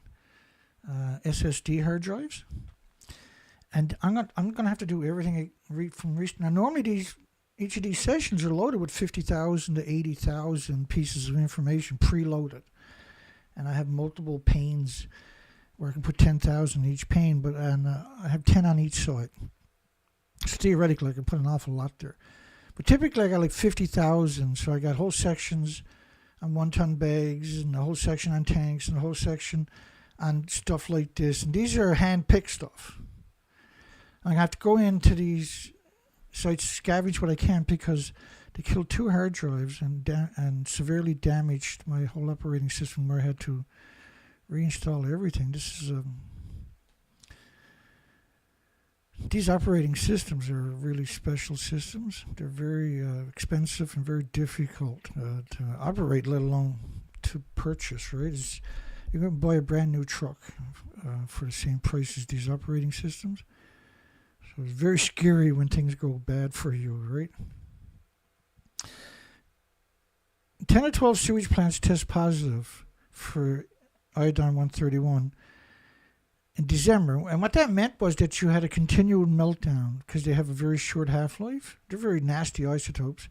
SSD hard drives. And I'm gonna have to do everything from recent. Now, normally each of these sessions are loaded with 50,000 to 80,000 pieces of information preloaded, and I have multiple panes where I can put 10,000 in each pane, but I have 10 on each side. So theoretically, I can put an awful lot there. But typically, I got like 50,000, so I got whole sections on 1-ton bags, and a whole section on tanks, and a whole section on stuff like this. And these are hand-picked stuff. I have to go into these sites, scavenge what I can, because they killed 2 hard drives and severely damaged my whole operating system, where I had to reinstall everything. These operating systems are really special systems. They're very expensive and very difficult to operate, let alone to purchase, right? You're going to buy a brand new truck for the same price as these operating systems. So it's very scary when things go bad for you, right? 10 or 12 sewage plants test positive for iodine-131 in December. And what that meant was that you had a continued meltdown because they have a very short half-life. They're very nasty isotopes.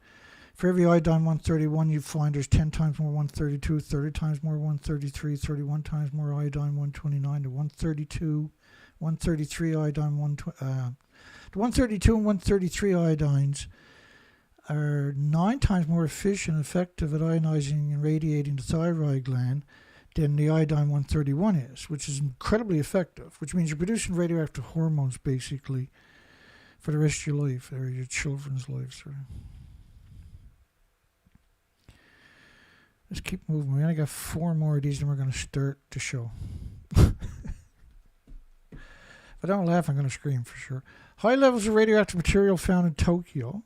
For every iodine-131 you find, there's 10 times more 132, 30 times more 133, 31 times more iodine-129, to 132, 133 iodine-120. The 132 and 133 iodines are 9 times more efficient and effective at ionizing and radiating the thyroid gland than the iodine-131 is, which is incredibly effective, which means you're producing radioactive hormones, basically, for the rest of your life, or your children's lives. Let's keep moving. We only got 4 more of these, and we're going to start the show. If I don't laugh, I'm going to scream for sure. High levels of radioactive material found in Tokyo.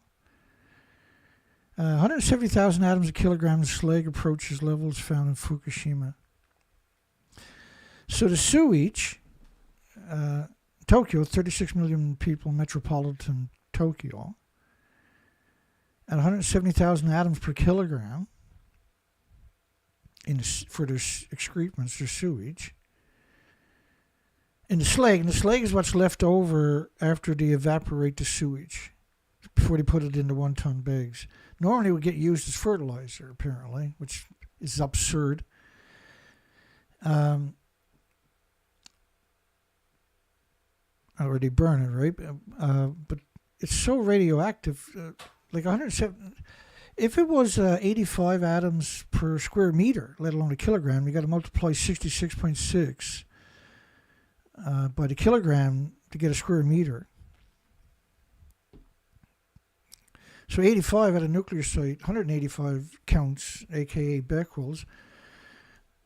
170,000 atoms a kilogram of slag approaches levels found in Fukushima. So the sewage, Tokyo, 36 million people, metropolitan Tokyo, at 170,000 atoms per kilogram for their excrements, their sewage. And the slag is what's left over after they evaporate the sewage before they put it into 1-ton bags. Normally it would get used as fertilizer, apparently, which is absurd. Or they burn it, right? But it's so radioactive, like 107. If it was 85 atoms per square meter, let alone a kilogram, you got to multiply 66.6 by the kilogram to get a square meter. So 85 at a nuclear site, 185 counts, aka becquerels,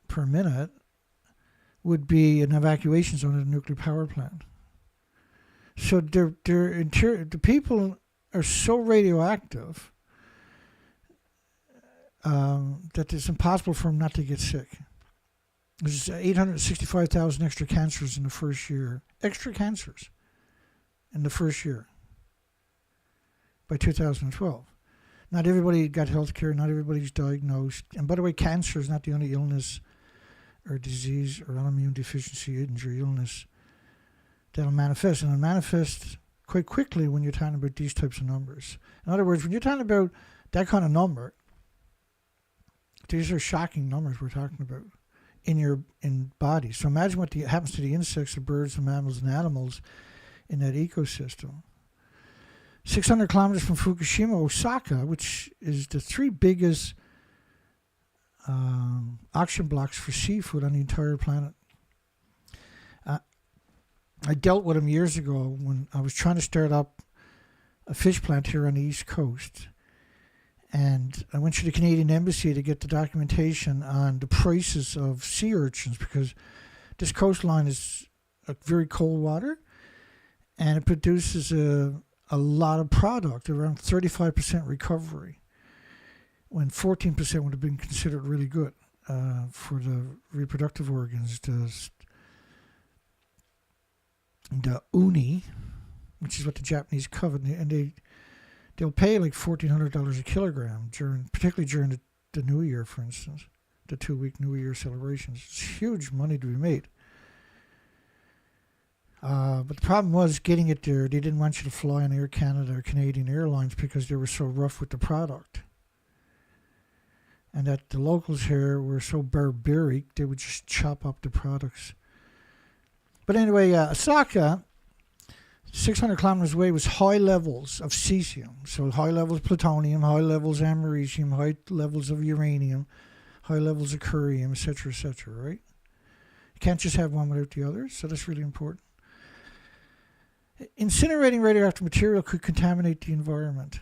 per minute, would be an evacuation zone at a nuclear power plant. So the people are so radioactive that it's impossible for them not to get sick. There's 865,000 extra cancers in the first year. Extra cancers in the first year by 2012. Not everybody got health care. Not everybody's diagnosed. And by the way, cancer is not the only illness or disease or autoimmune deficiency, injury, illness that'll manifest. And it'll manifest quite quickly when you're talking about these types of numbers. In other words, when you're talking about that kind of number, these are shocking numbers we're talking about in bodies. So imagine what happens to the insects, the birds, the mammals, and animals in that ecosystem. 600 kilometers from Fukushima, Osaka, which is the 3 biggest auction blocks for seafood on the entire planet. I dealt with them years ago when I was trying to start up a fish plant here on the East Coast. And I went to the Canadian Embassy to get the documentation on the prices of sea urchins, because this coastline is a very cold water and it produces a lot of product, around 35% recovery, when 14% would have been considered really good for the reproductive organs. The uni, which is what the Japanese covet, and they'll pay like $1,400 a kilogram particularly during the New Year, for instance, the 2-week New Year celebrations. It's huge money to be made. But the problem was getting it there. They didn't want you to fly on Air Canada or Canadian Airlines because they were so rough with the product. And that the locals here were so barbaric, they would just chop up the products. But anyway, Osaka, 600 kilometers away, was high levels of cesium. So high levels of plutonium, high levels of americium, high levels of uranium, high levels of curium, etc., right? You can't just have one without the other, so that's really important. Incinerating radioactive material could contaminate the environment.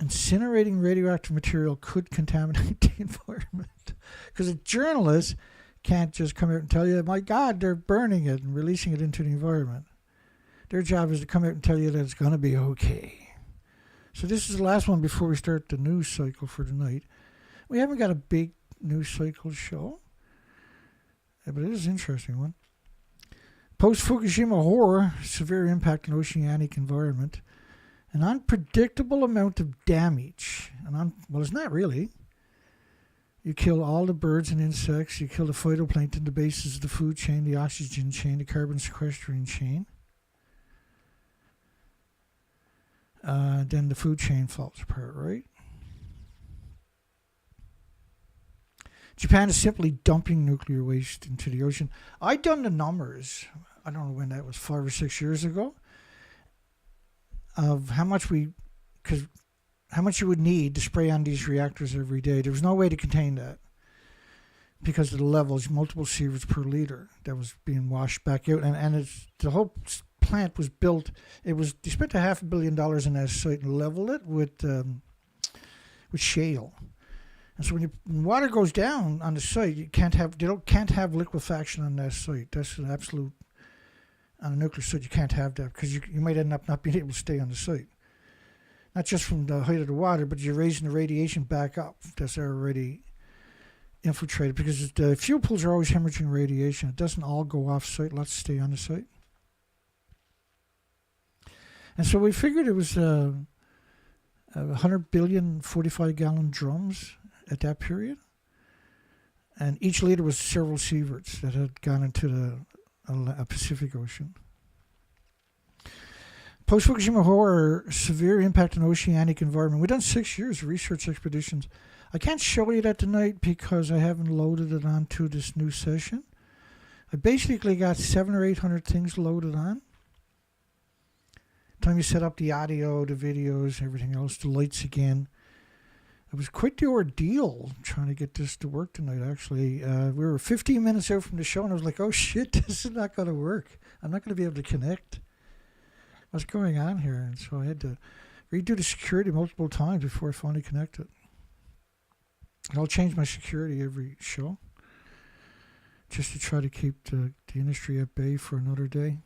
Incinerating radioactive material could contaminate the environment. Because a journalist can't just come out and tell you, my God, they're burning it and releasing it into the environment. Their job is to come out and tell you that it's going to be okay. So this is the last one before we start the news cycle for tonight. We haven't got a big news cycle show, but it is an interesting one. Post-Fukushima horror, severe impact on oceanic environment, an unpredictable amount of damage. Well, it's not really. You kill all the birds and insects. You kill the phytoplankton, the bases of the food chain, the oxygen chain, the carbon sequestering chain. Then the food chain falls apart, right? Japan is simply dumping nuclear waste into the ocean. I done the numbers, I don't know when that was, 5 or 6 years ago, of how much you would need to spray on these reactors every day. There was no way to contain that because of the levels, multiple sieverts per liter that was being washed back out. And the whole plant was built, they spent $500 million in that site and leveled it with shale. And so when water goes down on the site, you can't have liquefaction on that site. That's an absolute, on a nuclear site, you can't have that because you might end up not being able to stay on the site. Not just from the height of the water, but you're raising the radiation back up that's already infiltrated, because the fuel pools are always hemorrhaging radiation. It doesn't all go off site, let's stay on the site. And so we figured it was 100 billion 45-gallon drums at that period. And each liter was several sieverts that had gone into the Pacific Ocean. Post-Fukushima horror, severe impact on oceanic environment. We've done 6 years of research expeditions. I can't show you that tonight because I haven't loaded it onto this new session. I basically got 700 or 800 things loaded on. Time you set up the audio, the videos, everything else, the lights again. It was quite the ordeal trying to get this to work tonight, actually. We were 15 minutes out from the show, and I was like, oh shit, this is not going to work. I'm not going to be able to connect. What's going on here? And so I had to redo the security multiple times before I finally connect it. And I'll change my security every show, just to try to keep the industry at bay for another day.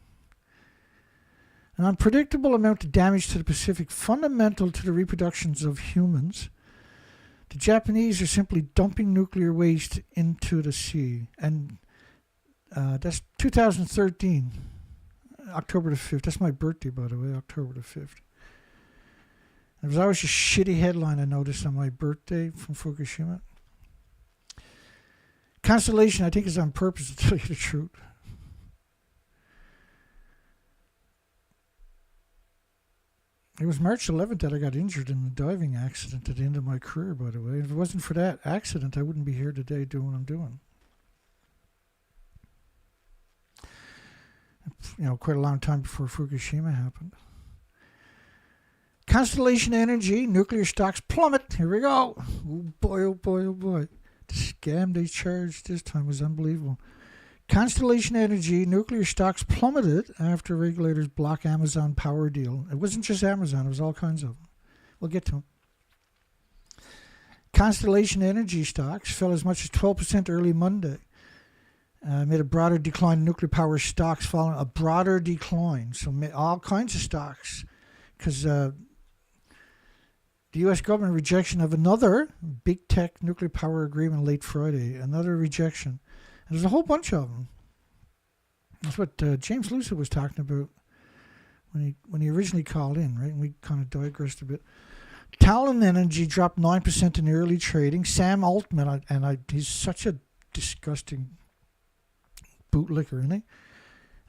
An unpredictable amount of damage to the Pacific, fundamental to the reproductions of humans. The Japanese are simply dumping nuclear waste into the sea. And that's 2013, October the 5th. That's my birthday, by the way, October the 5th. There was always a shitty headline I noticed on my birthday from Fukushima. Constellation, I think, is on purpose, to tell you the truth. It was March 11th that I got injured in a diving accident at the end of my career, by the way. If it wasn't for that accident, I wouldn't be here today doing what I'm doing. You know, quite a long time before Fukushima happened. Constellation Energy, nuclear stocks plummet. Here we go. Oh boy, oh boy, oh boy. The scam they charged this time was unbelievable. Constellation Energy, nuclear stocks plummeted after regulators block Amazon power deal. It wasn't just Amazon, it was all kinds of them. We'll get to them. Constellation Energy stocks fell as much as 12% early Monday. Made a broader decline in nuclear power stocks following a broader decline. So all kinds of stocks. Because the U.S. government rejection of another big tech nuclear power agreement late Friday. Another rejection. And there's a whole bunch of them. That's what James Lucid was talking about when he originally called in, right? And we kind of digressed a bit. Talon Energy dropped 9% in the early trading. Sam Altman, he's such a disgusting bootlicker, isn't he?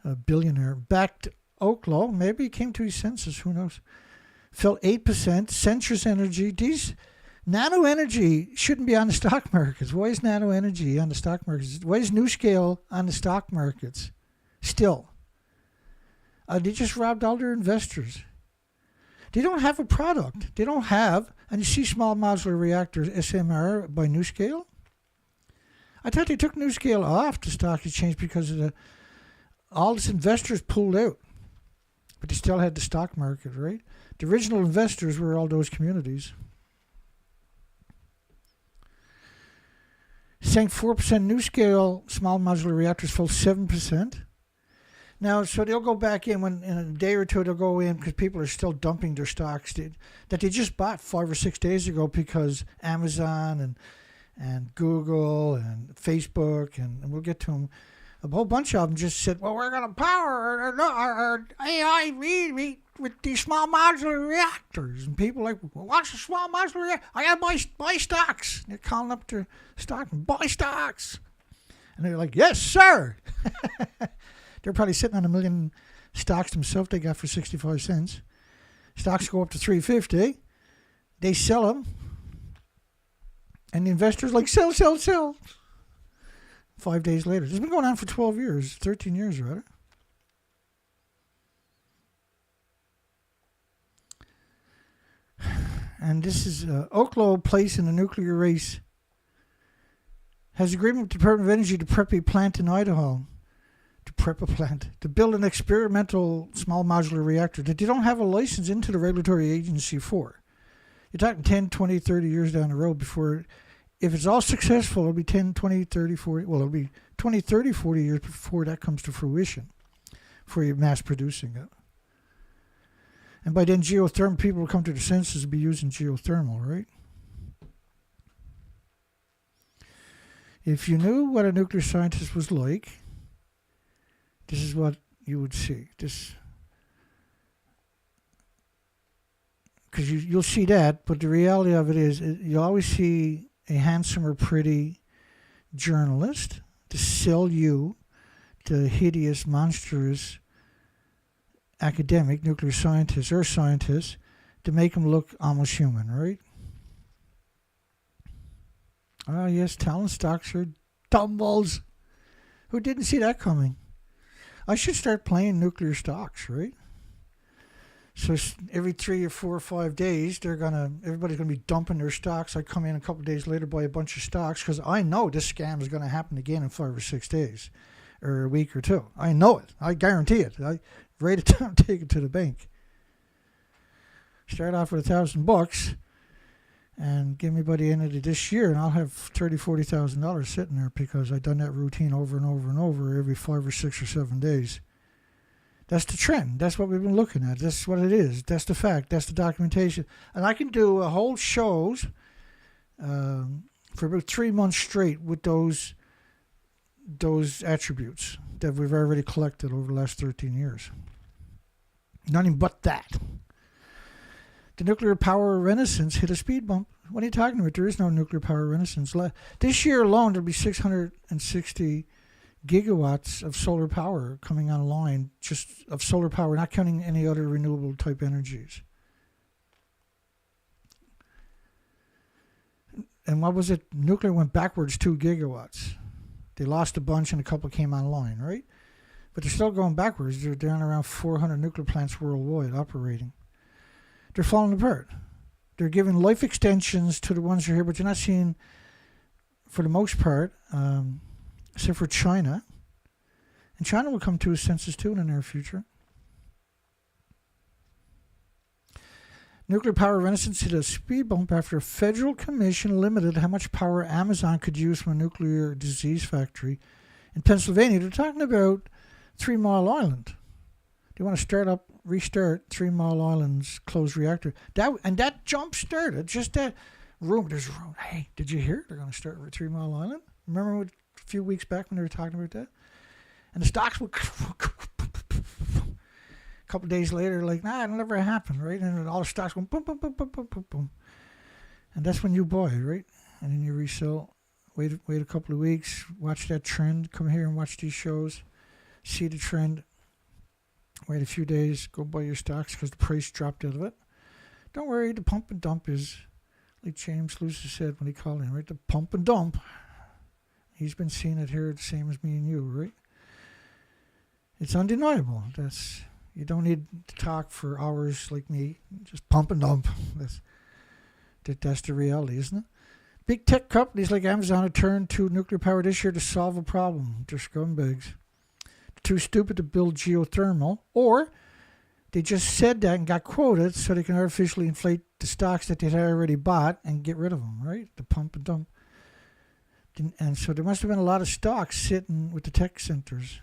A billionaire. Backed Oklo. Maybe he came to his senses. Who knows? Fell 8%. Centrus Energy. These Nano Energy shouldn't be on the stock markets. Why is Nano Energy on the stock markets? Why is NuScale on the stock markets still? They just robbed all their investors. They don't have a product. They don't have, and you see small modular reactors, SMR by NuScale. I thought they took NuScale off the stock exchange because of all these investors pulled out. But they still had the stock market, right? The original investors were all those communities. Sank 4%. NuScale small modular reactors fell 7%. Now, so they'll go back in in a day or two. They'll go in because people are still dumping their stocks that they just bought 5 or 6 days ago because Amazon and Google and Facebook and we'll get to them. A whole bunch of them just said, "Well, we're going to power our AI with these small modular reactors." And people are like, "Well, what's a small modular reactor? I got to buy stocks." And they're calling up their stock and buy stocks. And they're like, "Yes, sir." They're probably sitting on 1 million stocks themselves they got for 65 cents. Stocks go up to 350. They sell them. And the investors like, sell, sell, sell. 5 days later. This has been going on for 12 years, 13 years, rather. And this is Oklo place in the nuclear race. Has agreement with the Department of Energy to prep a plant in Idaho. To build an experimental small modular reactor that they don't have a license into the regulatory agency for. You're talking 10, 20, 30 years down the road before, if it's all successful, it'll be 10, 20, 30, 40, well, it'll be 20, 30, 40 years before that comes to fruition, before you're mass producing it. And by then, geothermal, people will come to their senses and be using geothermal, right? If you knew what a nuclear scientist was like, this is what you would see. This, because you'll see that, but the reality of it is, you always see a handsome or pretty journalist to sell you the hideous, monstrous academic, nuclear scientist or scientist to make them look almost human, right? Oh yes, talent stocks are tumbles. Who didn't see that coming? I should start playing nuclear stocks, right? So every 3 or 4 or 5 days, everybody's gonna be dumping their stocks. I come in a couple of days later, buy a bunch of stocks because I know this scam is gonna happen again in 5 or 6 days, or a week or two. I know it. I guarantee it. I write it down, take it to the bank. Start off with $1,000 and give me by the end of this year, and I'll have $30,000-$40,000 sitting there because I've done that routine over and over and over every 5 or 6 or 7 days. That's the trend. That's what we've been looking at. That's what it is. That's the fact. That's the documentation. And I can do a whole shows for about 3 months straight with those attributes that we've already collected over the last 13 years. Nothing but that. The nuclear power renaissance hit a speed bump. What are you talking about? There is no nuclear power renaissance. This year alone, there'll be 660 gigawatts of solar power coming online, just of solar power, not counting any other renewable type energies. And what was it? Nuclear went backwards 2 gigawatts. They lost a bunch and a couple came online, right? But they're still going backwards. They're down around 400 nuclear plants worldwide operating. They're falling apart. They're giving life extensions to the ones that are here, but you're not seeing, for the most part, except for China. And China will come to its senses too in the near future. Nuclear power renaissance hit a speed bump after a federal commission limited how much power Amazon could use from a nuclear disease factory in Pennsylvania. They're talking about 3 Mile Island. They want to restart 3 Mile Island's closed reactor. That jump started just that rumor. There's a rumor. Hey, did you hear? They're going to start with 3 Mile Island. Remember a few weeks back when they were talking about that? And the stocks would a couple of days later, like, nah, it'll never happen, right? And then all the stocks go boom, boom, boom, boom, boom, boom, boom. And that's when you buy, right? And then you resell. Wait a couple of weeks, watch that trend. Come here and watch these shows. See the trend. Wait a few days, go buy your stocks because the price dropped out of it. Don't worry, the pump and dump is, like James Lucy said when he called in, right? The pump and dump. He's been seeing it here the same as me and you, right? It's undeniable. You don't need to talk for hours like me. Just pump and dump. That's the reality, isn't it? Big tech companies like Amazon have turned to nuclear power this year to solve a problem. They're scumbags. They're too stupid to build geothermal, or they just said that and got quoted so they can artificially inflate the stocks that they'd already bought and get rid of them, right? The pump and dump. And so there must have been a lot of stocks sitting with the tech centers.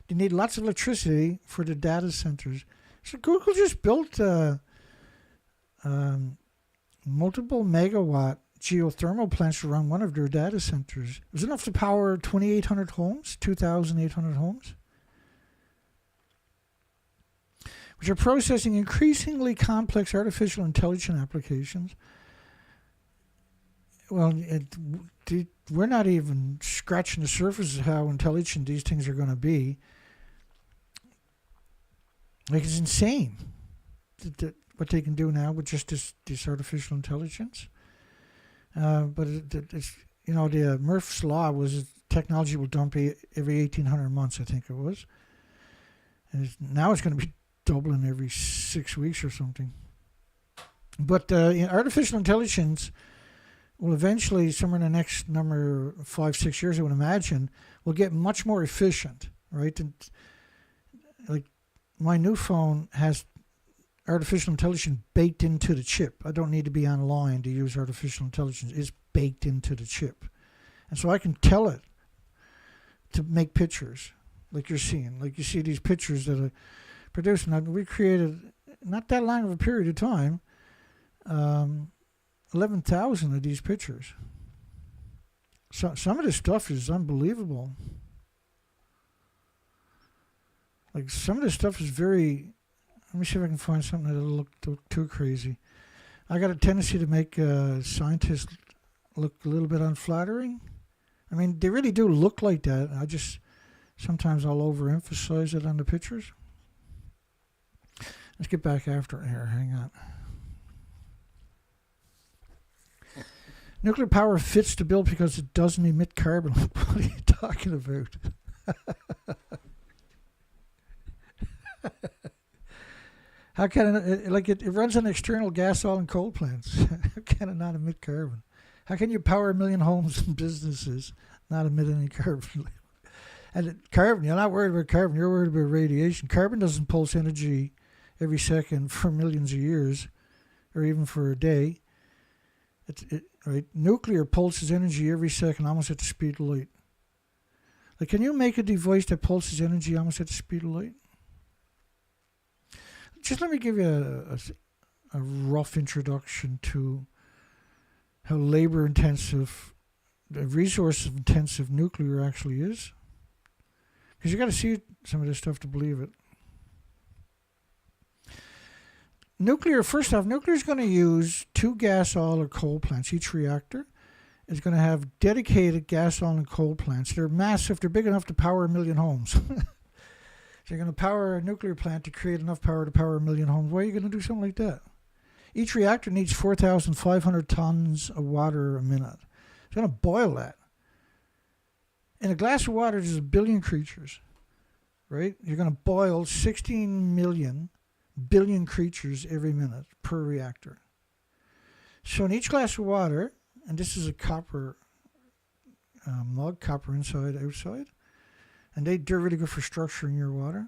They need lots of electricity for the data centers. So Google just built multiple megawatt geothermal plants around one of their data centers. It was enough to power 2,800 homes, 2,800 homes, which are processing increasingly complex artificial intelligence applications. Well, we're not even scratching the surface of how intelligent these things are going to be. Like, it's insane what they can do now with just this artificial intelligence. But it's, the Murphy's Law was technology will dump every 1,800 months, I think it was. And now it's going to be doubling every 6 weeks or something. But artificial intelligence will eventually, somewhere in the next 5-6 years, I would imagine, will get much more efficient, right? And like my new phone has artificial intelligence baked into the chip. I don't need to be online to use artificial intelligence. It's baked into the chip. And so I can tell it to make pictures like you're seeing. Like you see these pictures that I produced. And we created, not that long of a period of time, 11,000 of these pictures. So some of this stuff is unbelievable. Like some of this stuff is very... Let me see if I can find something that'll look too crazy. I got a tendency to make scientists look a little bit unflattering. I mean, they really do look like that. Sometimes I'll overemphasize it on the pictures. Let's get back after it here. Hang on. Nuclear power fits the bill because it doesn't emit carbon. What are you talking about? How can it runs on external gas, oil, and coal plants? How can it not emit carbon? How can you power 1 million homes and businesses, not emit any carbon? And carbon, you're not worried about carbon, you're worried about radiation. Carbon doesn't pulse energy every second for millions of years, or even for a day. Right? Nuclear pulses energy every second, almost at the speed of light. Like, can you make a device that pulses energy almost at the speed of light? Just let me give you a rough introduction to how labor-intensive, resource-intensive nuclear actually is. Because you got to see some of this stuff to believe it. Nuclear, first off, nuclear is going to use 2 gas, oil, or coal plants. Each reactor is going to have dedicated gas, oil, and coal plants. They're massive. They're big enough to power 1 million homes. So you're going to power a nuclear plant to create enough power to power 1 million homes. Why are you going to do something like that? Each reactor needs 4,500 tons of water a minute. It's going to boil that. In a glass of water, there's 1 billion creatures, right? You're going to boil 16 million billion creatures every minute per reactor. So in each glass of water, and this is a copper mug, copper inside, outside, and they're really good for structuring your water.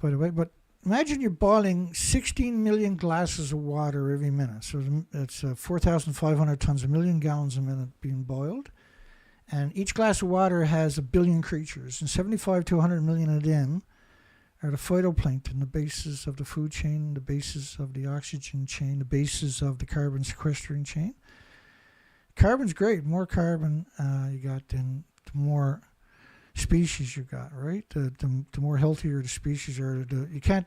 By the way, but imagine you're boiling 16 million glasses of water every minute. So it's 4,500 tons, 1 million gallons a minute being boiled. And each glass of water has 1 billion creatures, and 75 to 100 million of them are the phytoplankton, the basis of the food chain, the basis of the oxygen chain, the basis of the carbon sequestering chain. Carbon's great. More carbon you got, then the more species you got, right? The more healthier the species are. If you got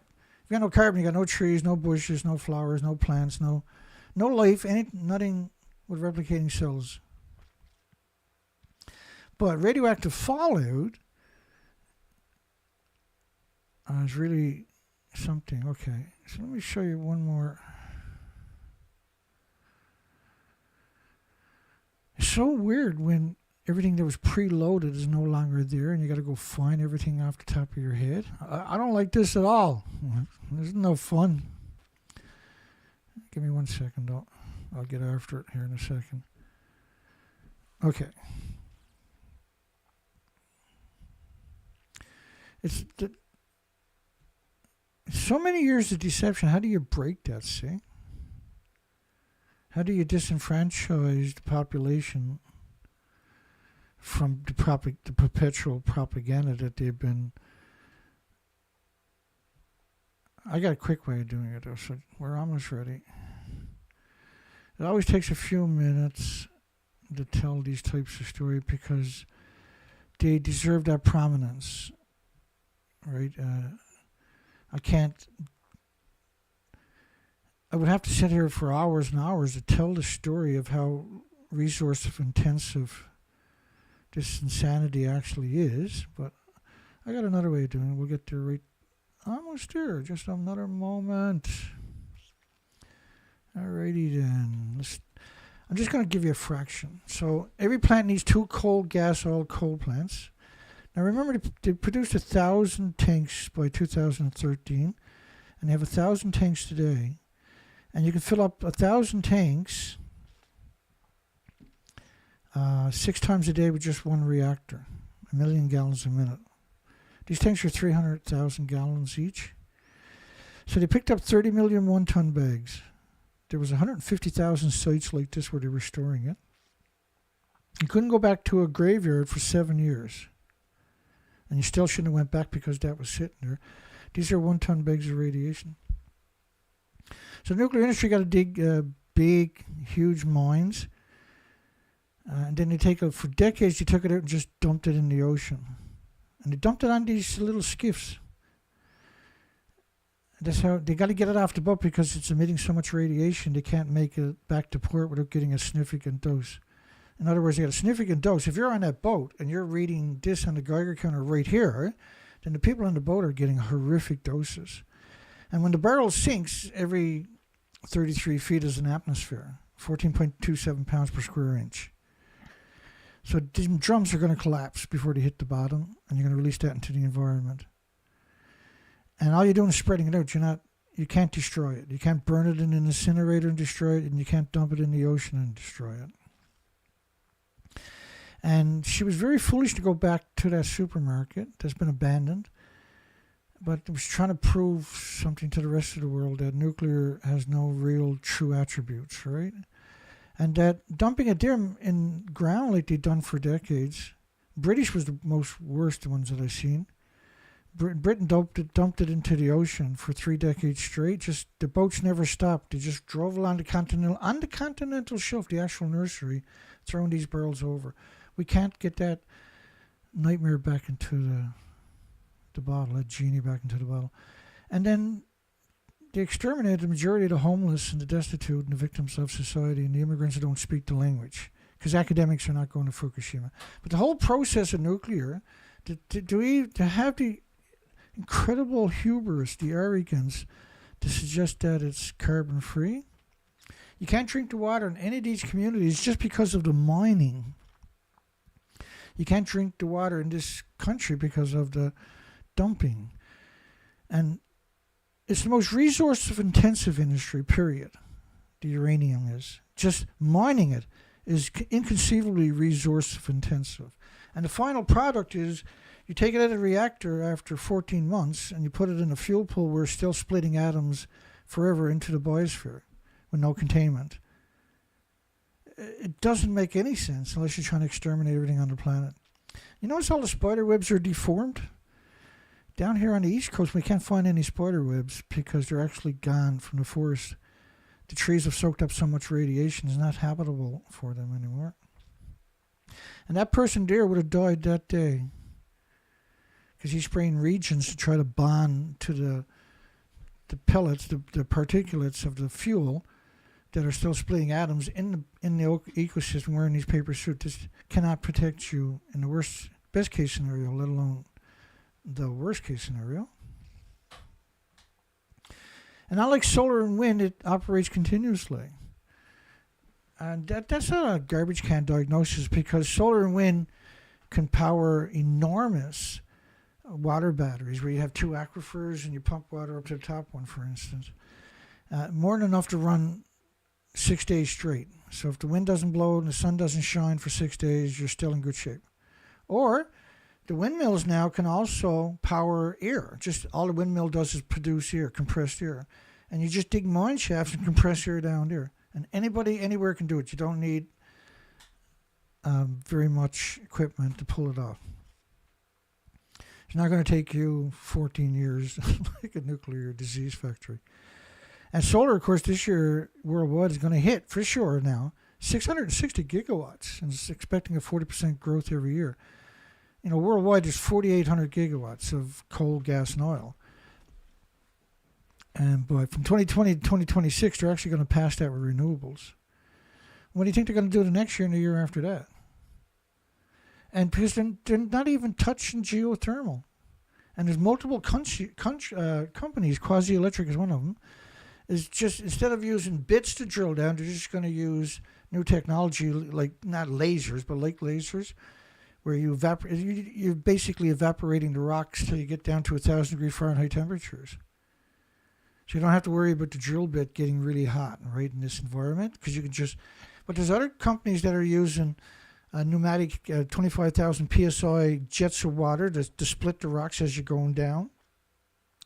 no carbon, you got no trees, no bushes, no flowers, no plants, no life, nothing with replicating cells. But radioactive fallout is really something. Okay, so let me show you one more. It's so weird when everything that was preloaded is no longer there and you got to go find everything off the top of your head. I don't like this at all. This is no fun. Give me 1 second. I'll get after it here in a second. Okay. It's so many years of deception. How do you break that, see? How do you disenfranchise the population from the perpetual propaganda that they've been... I got a quick way of doing it, though, so we're almost ready. It always takes a few minutes to tell these types of stories because they deserve that prominence, right? I would have to sit here for hours and hours to tell the story of how resource-intensive this insanity actually is, but I got another way of doing it. We'll get there right almost there. Just another moment. Alrighty then. I'm just going to give you a fraction. So every plant needs 2 coal, gas, oil, coal plants. Now remember, they produced 1,000 tanks by 2013, and they have 1,000 tanks today. And you can fill up 1,000 tanks 6 times a day with just 1 reactor, 1 million gallons a minute. These tanks are 300,000 gallons each. So they picked up 30 million 1-ton bags. There was 150,000 sites like this where they were storing it. You couldn't go back to a graveyard for 7 years. And you still shouldn't have went back because that was sitting there. These are 1-ton bags of radiation. So the nuclear industry got to dig big, huge mines. And then for decades, they took it out and just dumped it in the ocean. And they dumped it on these little skiffs. That's how they got to get it off the boat because it's emitting so much radiation, they can't make it back to port without getting a significant dose. In other words, they got a significant dose. If you're on that boat and you're reading this on the Geiger counter right here, then the people on the boat are getting horrific doses. And when the barrel sinks, every 33 feet is an atmosphere, 14.27 pounds per square inch. So these drums are going to collapse before they hit the bottom, and you're going to release that into the environment. And all you're doing is spreading it out. You can't destroy it. You can't burn it in an incinerator and destroy it, and you can't dump it in the ocean and destroy it. And she was very foolish to go back to that supermarket that's been abandoned but it was trying to prove something to the rest of the world, that nuclear has no real true attributes, right? And that dumping it there in ground like they've done for decades, British was the most worst ones that I've seen. Britain dumped it into the ocean for 3 decades straight. Just the boats never stopped. They just drove along on the continental shelf, the actual nursery, throwing these barrels over. We can't get that nightmare back into the bottle, that genie back into the bottle. And then they exterminated the majority of the homeless and the destitute and the victims of society and the immigrants who don't speak the language, because academics are not going to Fukushima. But the whole process of nuclear, to have the incredible hubris, the arrogance, to suggest that it's carbon free. You can't drink the water in any of these communities just because of the mining. You can't drink the water in this country because of the dumping. And it's the most resource-intensive industry, period. The uranium is. Just mining it is inconceivably resource-intensive. And the final product is, you take it out of the reactor after 14 months and you put it in a fuel pool where it's still splitting atoms forever into the biosphere with no containment. It doesn't make any sense unless you're trying to exterminate everything on the planet. You notice all the spider webs are deformed? Down here on the East Coast, we can't find any spider webs because they're actually gone from the forest. The trees have soaked up so much radiation, it's not habitable for them anymore. And that person there would have died that day because he's spraying regions to try to bond to the pellets, the particulates of the fuel that are still splitting atoms in the ecosystem wearing these paper suits. This cannot protect you in the best case scenario, let alone the worst case scenario. And unlike solar and wind, it operates continuously. And that's not a garbage can diagnosis, because solar and wind can power enormous water batteries where you have 2 aquifers and you pump water up to the top one, for instance. More than enough to run 6 days straight. So if the wind doesn't blow and the sun doesn't shine for 6 days, you're still in good shape. Or the windmills now can also power air. Just all the windmill does is produce air, compressed air. And you just dig mine shafts and compress air down there. And anybody, anywhere can do it. You don't need very much equipment to pull it off. It's not going to take you 14 years like a nuclear disease factory. And solar, of course, this year worldwide is going to hit, for sure now, 660 gigawatts. And it's expecting a 40% growth every year. You know, worldwide there's 4,800 gigawatts of coal, gas, and oil. And but from 2020 to 2026, they're actually going to pass that with renewables. What do you think they're going to do the next year and the year after that? And because they're not even touching geothermal. And there's multiple companies, Quasi-Electric is one of them, is just, instead of using bits to drill down, they're just going to use new technology, like not lasers, but like lasers, where you're basically evaporating the rocks till you get down to 1,000 degree Fahrenheit temperatures. So you don't have to worry about the drill bit getting really hot, right, in this environment, because you can just. But there's other companies that are using pneumatic 25,000 psi jets of water to split the rocks as you're going down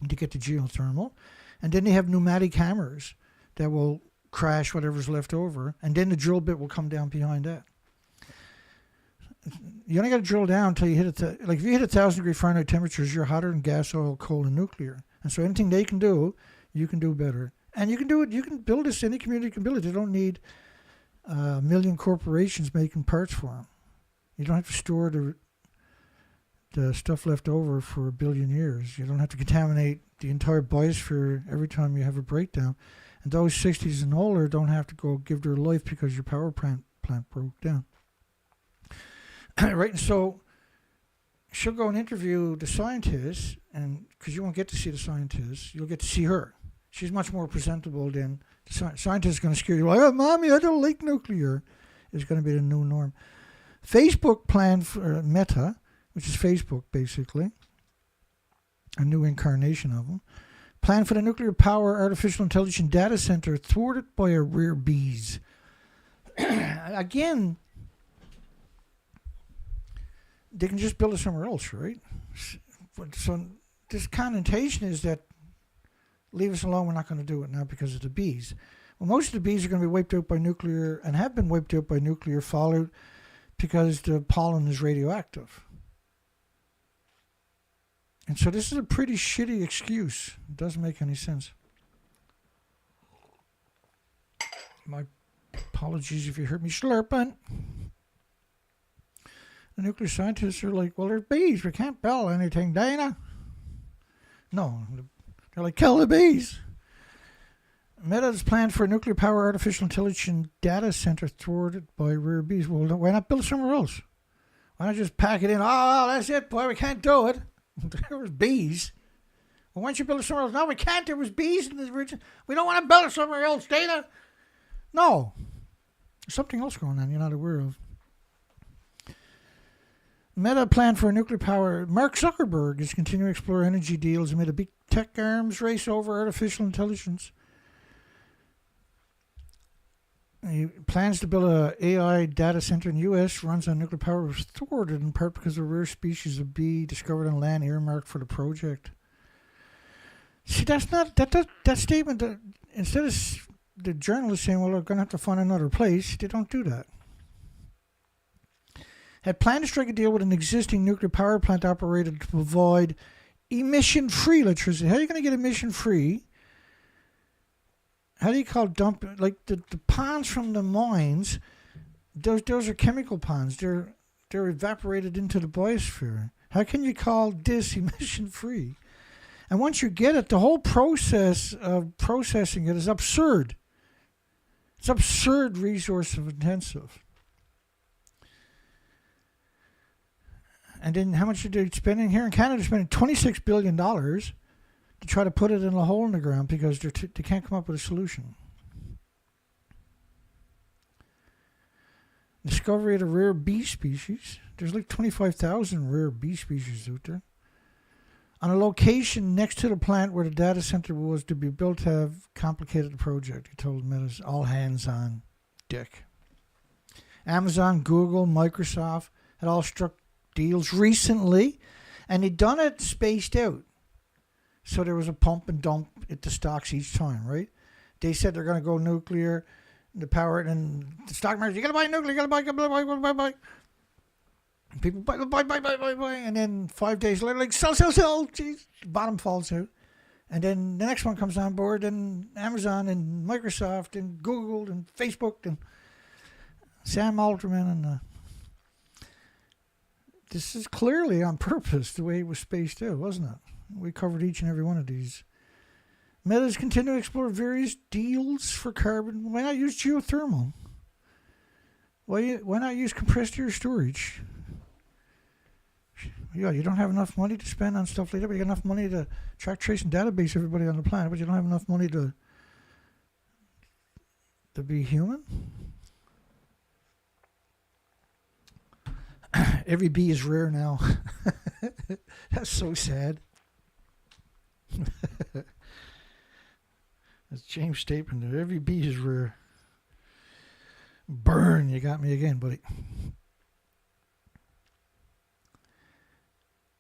to get the geothermal, and then they have pneumatic hammers that will crash whatever's left over, and then the drill bit will come down behind that. You only got to drill down until you hit like if you hit 1,000 degree Fahrenheit temperatures, you're hotter than gas, oil, coal, and nuclear. And so anything they can do, you can do better. And you can do it. You can build this. Any community can build it. They don't need a million corporations making parts for them. You don't have to store the stuff left over for 1 billion years. You don't have to contaminate the entire biosphere every time you have a breakdown. And those 60s and older don't have to go give their life because your power plant broke down. Right, and so she'll go and interview the scientists, and because you won't get to see the scientists, you'll get to see her. She's much more presentable than the scientist is going to scare you like, oh, Mommy, I don't like nuclear. Is going to be the new norm. Facebook planned for Meta, which is Facebook basically, a new incarnation of them, planned for the nuclear power artificial intelligence data center thwarted by a rare bees. Again, they can just build it somewhere else, right? So this connotation is that leave us alone, we're not going to do it now because of the bees. Well, most of the bees are going to be wiped out by nuclear and have been wiped out by nuclear fallout because the pollen is radioactive. And so this is a pretty shitty excuse. It doesn't make any sense. My apologies if you heard me slurping. The nuclear scientists are like, well, there's bees. We can't build anything, Dana. No, they're like, kill the bees. Meta's plan for a nuclear power artificial intelligence data center thwarted by rare bees. Well, why not build somewhere else? Why not just pack it in? Oh, that's it, boy. We can't do it. There was bees. Well, why don't you build it somewhere else? No, we can't. There was bees in the region. We don't want to build it somewhere else, Dana. No. There's something else going on you're not aware of. Meta plan for a nuclear power. Mark Zuckerberg is continuing to explore energy deals amid a big tech arms race over artificial intelligence. He plans to build a AI data center in the U.S. runs on nuclear power was thwarted in part because of a rare species of bee discovered on land earmarked for the project. See, that's not that statement. That instead of the journalist saying, "Well, we're going to have to find another place," they don't do that. Had planned to strike a deal with an existing nuclear power plant operator to provide emission-free electricity. How are you going to get emission-free? How do you call dump, like the ponds from the mines? Those are chemical ponds. They're evaporated into the biosphere. How can you call this emission free? And once you get it, the whole process of processing it is absurd. It's absurd resource intensive. And then how much are they spending here in Canada? They're spending $26 billion to try to put it in a hole in the ground because they can't come up with a solution. Discovery of a rare bee species. There's like 25,000 rare bee species out there. On a location next to the plant where the data center was to be built have complicated the project. He told Meta's all hands on deck. Amazon, Google, Microsoft had all struck deals recently, and they'd done it spaced out. So there was a pump and dump at the stocks each time, right? They said they're going to go nuclear, the power, and the stock market, you got to buy nuclear, you got to buy. And people buy, and then 5 days later, like, sell, jeez, the bottom falls out. And then the next one comes on board, and Amazon, and Microsoft, and Google, and Facebook, and Sam Altman, and this is clearly on purpose, the way it was spaced out, wasn't it? We covered each and every one of these. Meta's continue to explore various deals for carbon. Why not use geothermal? Why not use compressed air storage? Yeah, you don't have enough money to spend on stuff like that, but you got enough money to track, trace, and database everybody on the planet, but you don't have enough money to be human? Every bee is rare now. That's so sad. That's James' statement there. Every bee is rare. Burn, you got me again, buddy.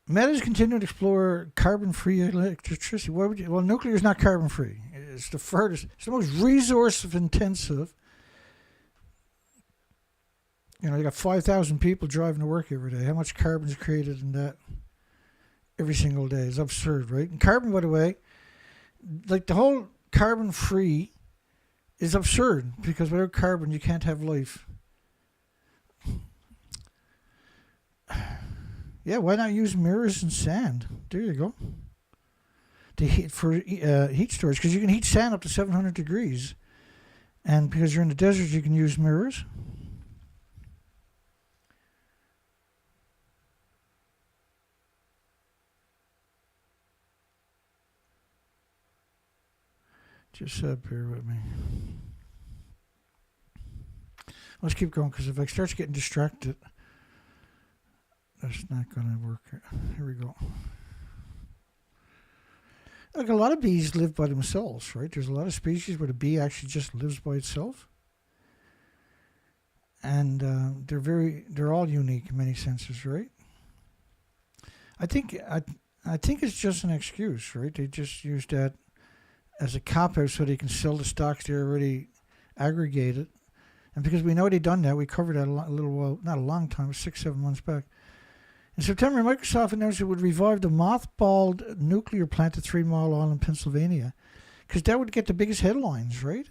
Meta's continuing to explore carbon-free electricity. Why would you? Well, nuclear is not carbon-free. It's the furthest. It's the most resource-intensive. You know, you got 5,000 people driving to work every day. How much carbon is created in that every single day? It's absurd, right? And carbon, by the way, like the whole carbon-free is absurd because without carbon, you can't have life. Yeah, why not use mirrors and sand? There you go. For heat storage, because you can heat sand up to 700 degrees. And because you're in the desert, you can use mirrors. Just bear with me. Let's keep going, because if I start getting distracted, that's not going to work. Here we go. Like a lot of bees live by themselves, right? There's a lot of species where the bee actually just lives by itself. And they're all unique in many senses, right? I think I think it's just an excuse, right? They just use that as a cop-out so they can sell the stocks they already aggregated. And because we know they've done that, we covered that a little while, not a long time, 6-7 months back. In September, Microsoft announced it would revive the mothballed nuclear plant at 3 Mile Island, Pennsylvania, because that would get the biggest headlines, right?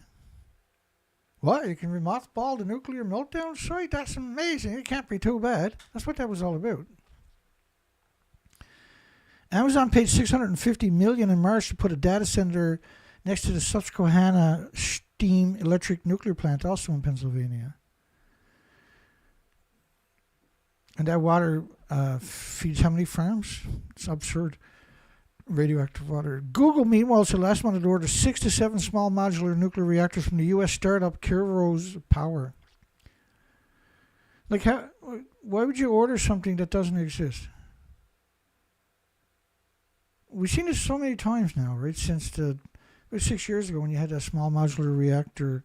What? You can mothball the nuclear meltdown site? That's amazing. It can't be too bad. That's what that was all about. Amazon paid $650 million in March to put a data center next to the Susquehanna steam electric nuclear plant, also in Pennsylvania. And that water feeds how many farms? It's absurd. Radioactive water. Google, meanwhile, said last month it ordered 6 to 7 small modular nuclear reactors from the U.S. startup Kairos Power. Like, why would you order something that doesn't exist? We've seen this so many times now, right? Since about 6 years ago when you had that small modular reactor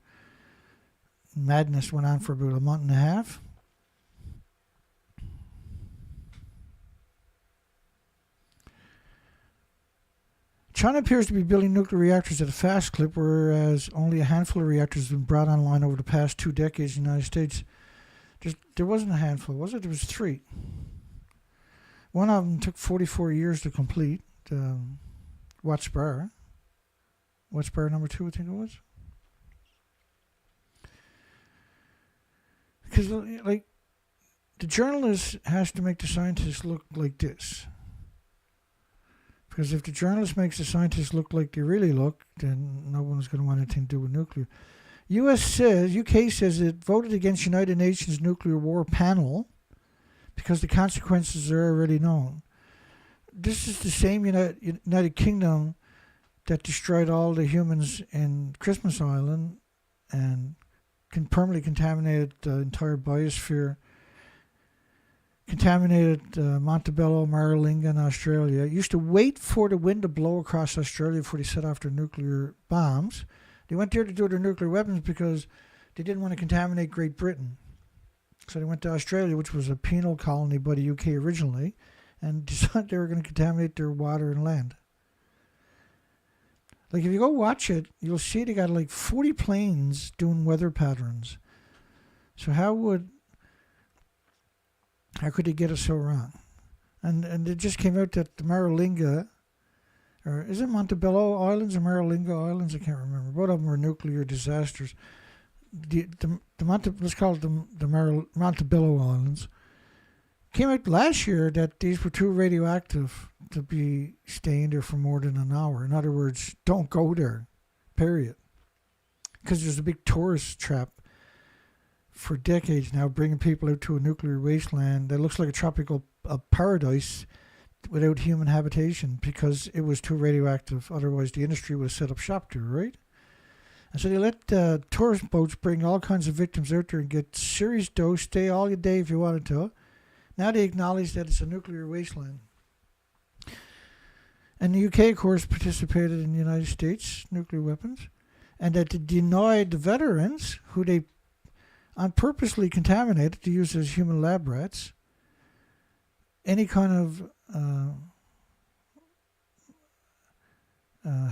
madness went on for about a month and a half. China appears to be building nuclear reactors at a fast clip, whereas only a handful of reactors have been brought online over the past 2 decades in the United States. There wasn't a handful, was it? There was 3. One of them took 44 years to complete. Watts-Bar number 2, I think it was. Because, like, the journalist has to make the scientists look like this. Because if the journalist makes the scientists look like they really look, then no one's going to want anything to do with nuclear. UK says it voted against United Nations nuclear war panel because the consequences are already known. This is the same United Kingdom that destroyed all the humans in Christmas Island and permanently contaminated the entire biosphere, contaminated Montebello, Maralinga in Australia. Used to wait for the wind to blow across Australia before they set off their nuclear bombs. They went there to do their nuclear weapons because they didn't want to contaminate Great Britain. So they went to Australia, which was a penal colony by the UK originally, and decided they were going to contaminate their water and land. Like, if you go watch it, you'll see they got like 40 planes doing weather patterns. So how could they get us so wrong? And it just came out that the Maralinga, or is it Montebello Islands or Maralinga Islands? I can't remember. Both of them were nuclear disasters. Let's call it the Montebello Islands. Came out last year that these were too radioactive to be staying there for more than an hour. In other words, don't go there, period. Because there's a big tourist trap for decades now, bringing people out to a nuclear wasteland that looks like a tropical paradise without human habitation because it was too radioactive. Otherwise, the industry would have set up shop there, right? And so they let tourist boats bring all kinds of victims out there and get serious dose, stay all your day if you wanted to. Now they acknowledge that it's a nuclear wasteland. And the UK, of course, participated in the United States nuclear weapons, and that they denied the veterans, who they purposely contaminated to use as human lab rats, any kind of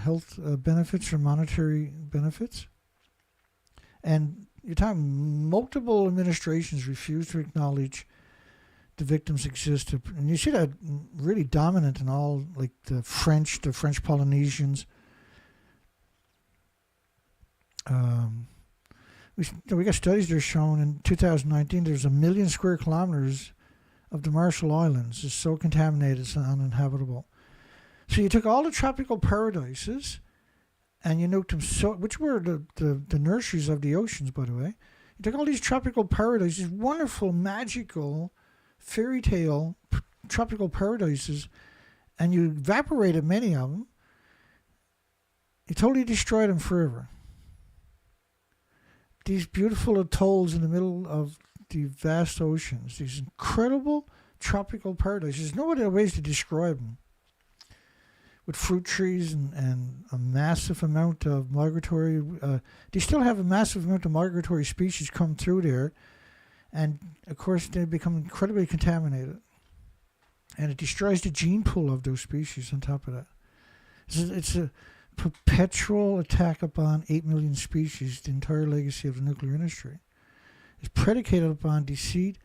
health benefits or monetary benefits. And you're talking multiple administrations refused to acknowledge the victims exist. And you see that really dominant in all, like the French Polynesians. We got studies that are shown in 2019 there's 1 million square kilometers of the Marshall Islands is so contaminated it's uninhabitable. So you took all the tropical paradises and you nuked them, which were the nurseries of the oceans, by the way. You took all these tropical paradises, wonderful, magical, fairy tale tropical paradises, and you evaporated many of them. You totally destroyed them forever. These beautiful atolls in the middle of the vast oceans, these incredible tropical paradises. There's no other ways to describe them. With fruit trees and a massive amount of migratory, they still have a massive amount of migratory species come through there, and of course they become incredibly contaminated. And it destroys the gene pool of those species on top of that. It's a perpetual attack upon 8 million species, the entire legacy of the nuclear industry. It's predicated upon deceit,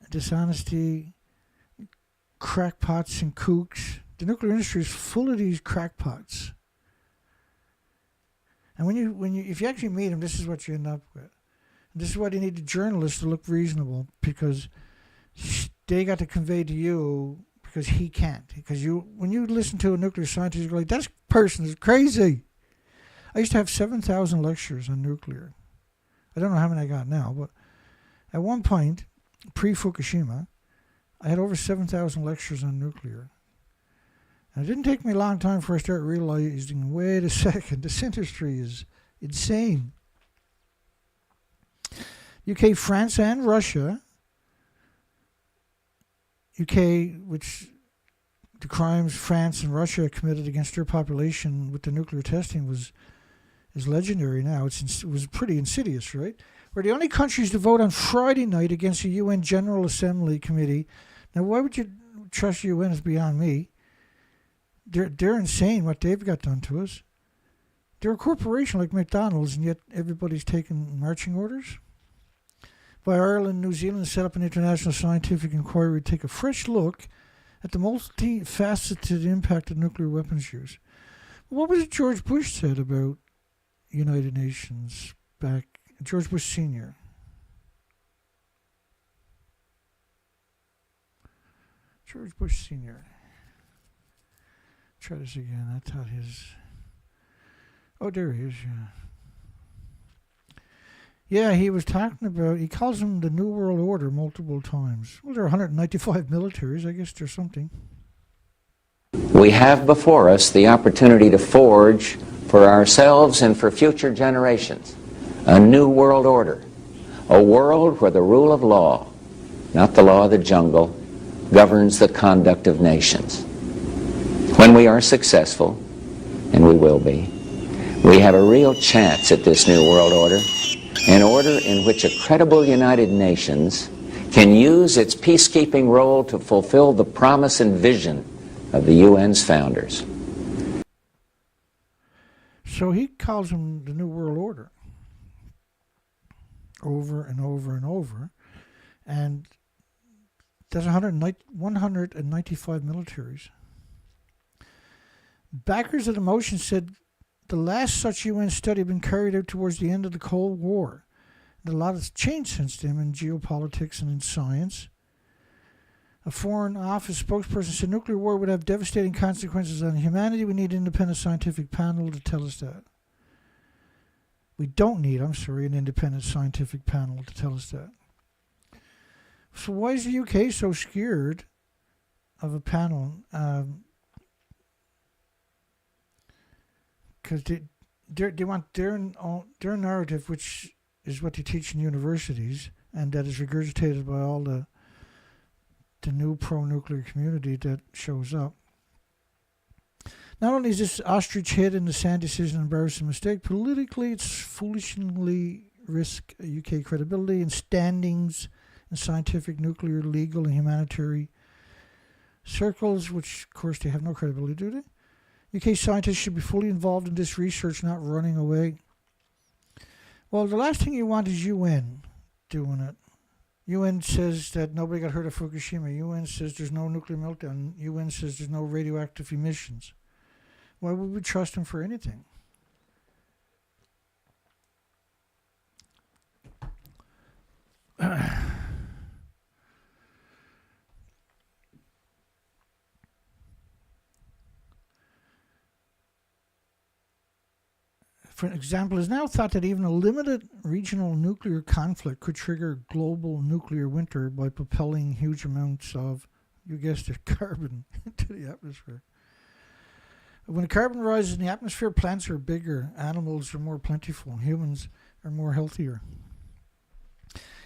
dishonesty, crackpots and kooks. The nuclear industry is full of these crackpots. And if you actually meet them, this is what you end up with. And this is why they need the journalists to look reasonable, because they got to convey to you, because he can't. Because when you listen to a nuclear scientist, you're like, that person is crazy. I used to have 7,000 lectures on nuclear. I don't know how many I got now, but at one point, pre-Fukushima, I had over 7,000 lectures on nuclear. And it didn't take me a long time before I started realizing, wait a second, this industry is insane. UK, France, and Russia. UK, which the crimes France and Russia committed against their population with the nuclear testing is legendary now. It was pretty insidious, right? We're the only countries to vote on Friday night against a UN General Assembly committee. Now, why would you trust UN is beyond me. They're insane what they've got done to us. They're a corporation like McDonald's, and yet everybody's taking marching orders. By Ireland, New Zealand set up an international scientific inquiry to take a fresh look at the multifaceted impact of nuclear weapons use. What was it George Bush said about United Nations back? George Bush Sr. George Bush Sr. Try this again. I thought his... Oh, there he is, yeah. Yeah, he was talking about... He calls them the New World Order multiple times. Well, there are 195 militaries. I guess there's something. We have before us the opportunity to forge for ourselves and for future generations a new world order. A world where the rule of law, not the law of the jungle, governs the conduct of nations. When we are successful, and we will be, we have a real chance at this new world order, an order in which a credible United Nations can use its peacekeeping role to fulfill the promise and vision of the UN's founders. So he calls them the New World Order over and over and over, and there's 195 militaries. Backers of the motion said the last such UN study had been carried out towards the end of the Cold War. And a lot has changed since then in geopolitics and in science. A Foreign Office spokesperson said nuclear war would have devastating consequences on humanity. We need an independent scientific panel to tell us that. We don't need, an independent scientific panel to tell us that. So why is the UK so scared of a panel? Because they want their narrative, which is what they teach in universities, and that is regurgitated by all the new pro-nuclear community that shows up. Not only is this ostrich head in the sand decision an embarrassing mistake, politically it's foolishly risk UK credibility and standings in scientific, nuclear, legal, and humanitarian circles, which of course they have no credibility, do they? UK scientists should be fully involved in this research, not running away. Well, the last thing you want is UN doing it. UN says that nobody got hurt at Fukushima. UN says there's no nuclear meltdown. UN says there's no radioactive emissions. Why would we trust them for anything? For example, it is now thought that even a limited regional nuclear conflict could trigger global nuclear winter by propelling huge amounts of, you guessed it, carbon into the atmosphere. When the carbon rises in the atmosphere, plants are bigger, animals are more plentiful, humans are more healthier.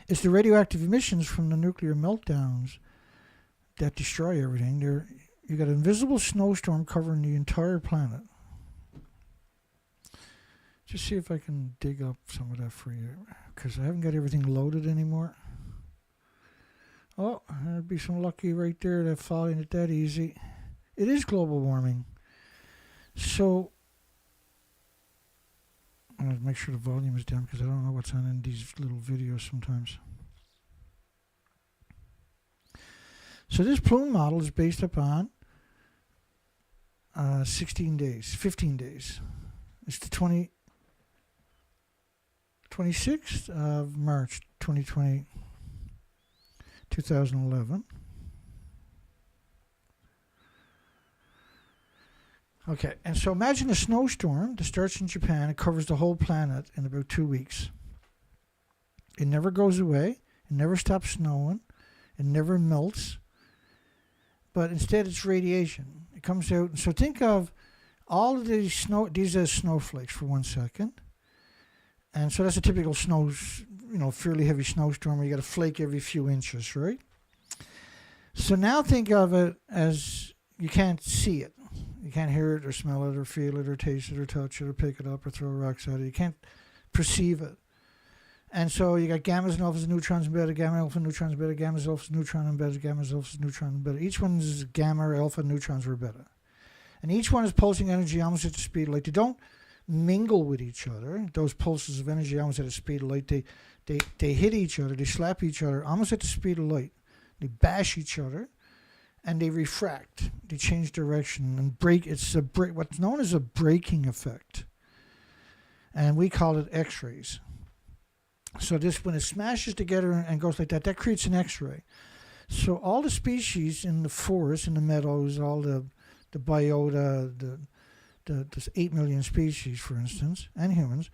It's the radioactive emissions from the nuclear meltdowns that destroy everything. You got an invisible snowstorm covering the entire planet. Just see if I can dig up some of that for you, because I haven't got everything loaded anymore. Oh, there'd be some lucky right there that following it that easy. It is global warming. So, I'm going to make sure the volume is down because I don't know what's on in these little videos sometimes. So this plume model is based upon 16 days, 15 days. It's the 26th of March 2020, 2011. Okay, and so imagine a snowstorm that starts in Japan. It covers the whole planet in about 2 weeks. It never goes away. It never stops snowing. It never melts. But instead, it's radiation. It comes out. So think of all of these as snowflakes for 1 second. And so that's a typical fairly heavy snowstorm where you got a flake every few inches, right? So now think of it as you can't see it. You can't hear it or smell it or feel it or taste it or touch it or pick it up or throw rocks at it. You can't perceive it. And so you got gammas and alphas and neutrons embedded, gamma, alpha, neutrons embedded, gammas, alphas, neutron embedded, gammas, alphas, neutron embedded. Each one is gamma, alpha, neutrons or beta. And each one is pulsing energy almost at the speed of light. They don't mingle with each other. Those pulses of energy almost at the speed of light. They hit each other. They slap each other almost at the speed of light. They bash each other. And they refract. They change direction and break. It's what's known as a braking effect. And we call it X-rays. So this, when it smashes together and goes like that, that creates an X-ray. So all the species in the forest, in the meadows, all the biota, the 8 million species, for instance, and humans,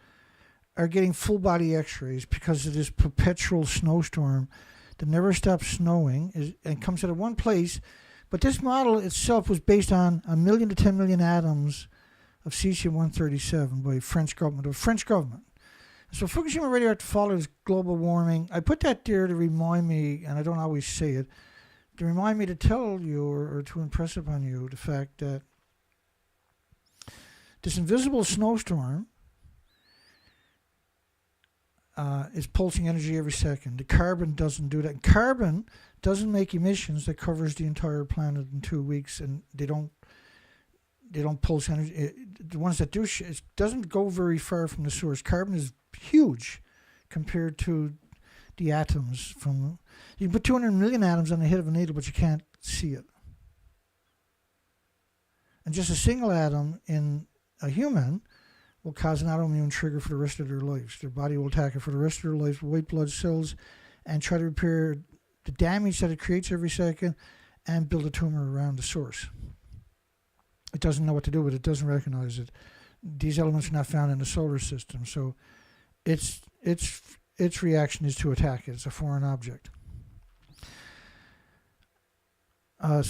are getting full body X-rays because of this perpetual snowstorm that never stops snowing and comes out of one place. But this model itself was based on 1 million to 10 million atoms of cesium-137 by French government. So Fukushima radioactive fallout is global warming. I put that there to remind me, and I don't always say it, to remind me to tell you or to impress upon you the fact that this invisible snowstorm is pulsing energy every second. The carbon doesn't do that. Carbon doesn't make emissions that covers the entire planet in 2 weeks, and they don't pulse energy. The ones that do, it doesn't go very far from the source. Carbon is huge compared to the atoms. You can put 200 million atoms on the head of a needle, but you can't see it. And just a single atom in a human will cause an autoimmune trigger for the rest of their lives. Their body will attack it for the rest of their lives with white blood cells and try to repair the damage that it creates every second and build a tumor around the source. It doesn't know what to do with it. It doesn't recognize it. These elements are not found in the solar system, so its reaction is to attack it. It's a foreign object. Because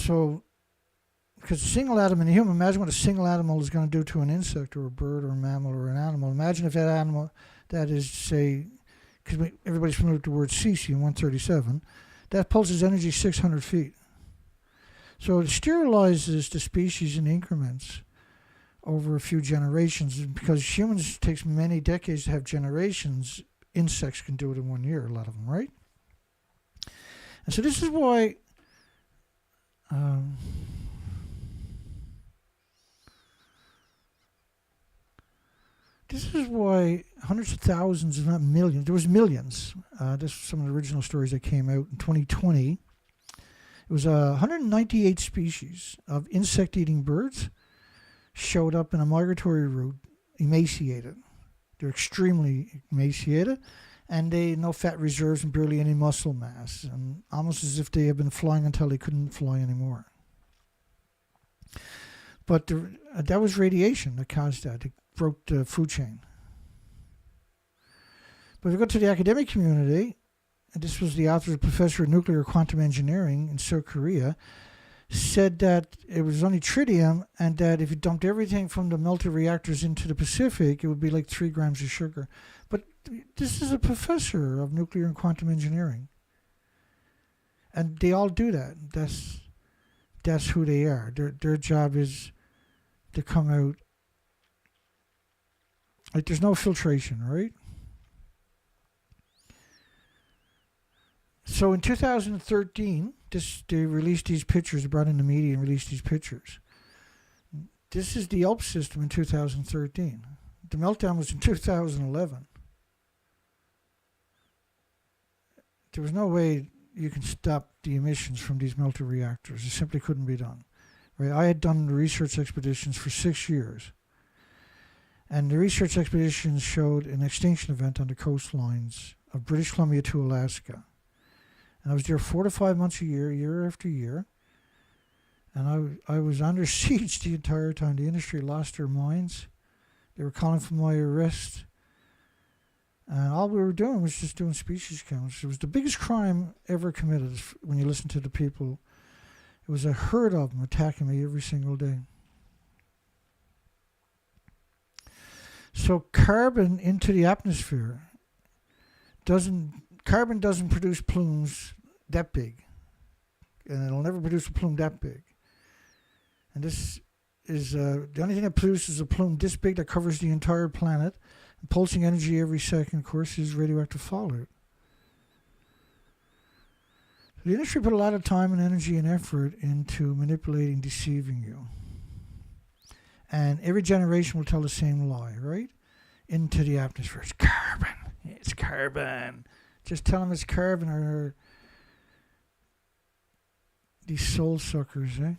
a single atom in a human, imagine what a single atom is going to do to an insect or a bird or a mammal or an animal. Imagine if that animal, that is, say, because everybody's familiar with the word cesium-137, that pulses energy 600 feet. So it sterilizes the species in increments over a few generations. Because humans, it takes many decades to have generations. Insects can do it in 1 year, a lot of them, right? And so this is why hundreds of thousands, if not millions, there was millions. This was some of the original stories that came out in 2020. It was 198 species of insect-eating birds showed up in a migratory route, emaciated. They're extremely emaciated, and they no fat reserves and barely any muscle mass, and almost as if they had been flying until they couldn't fly anymore. But that was radiation that caused that. It broke the food chain. But if we go to the academic community, and this was the author, professor of nuclear quantum engineering in South Korea, said that it was only tritium, and that if you dumped everything from the melted reactors into the Pacific, it would be like 3 grams of sugar. But this is a professor of nuclear and quantum engineering. And they all do that. That's who they are. Their job is to come out. Like, there's no filtration, right? So in 2013, they released these pictures. They brought in the media and released these pictures. This is the ULP system in 2013. The meltdown was in 2011. There was no way you can stop the emissions from these melter reactors. It simply couldn't be done. Right? I had done research expeditions for 6 years. And the research expeditions showed an extinction event on the coastlines of British Columbia to Alaska. And I was there 4 to 5 months a year, year after year. And I was under siege the entire time. The industry lost their minds. They were calling for my arrest. And all we were doing was just doing species counts. It was the biggest crime ever committed when you listen to the people. It was a herd of them attacking me every single day. So carbon into the atmosphere carbon doesn't produce plumes that big. And it'll never produce a plume that big. And this is the only thing that produces a plume this big that covers the entire planet, and pulsing energy every second, of course, is radioactive fallout. The industry put a lot of time and energy and effort into manipulating, deceiving you. And every generation will tell the same lie, right? Into the atmosphere. It's carbon. It's carbon. Just tell them it's carbon or these soul suckers, eh?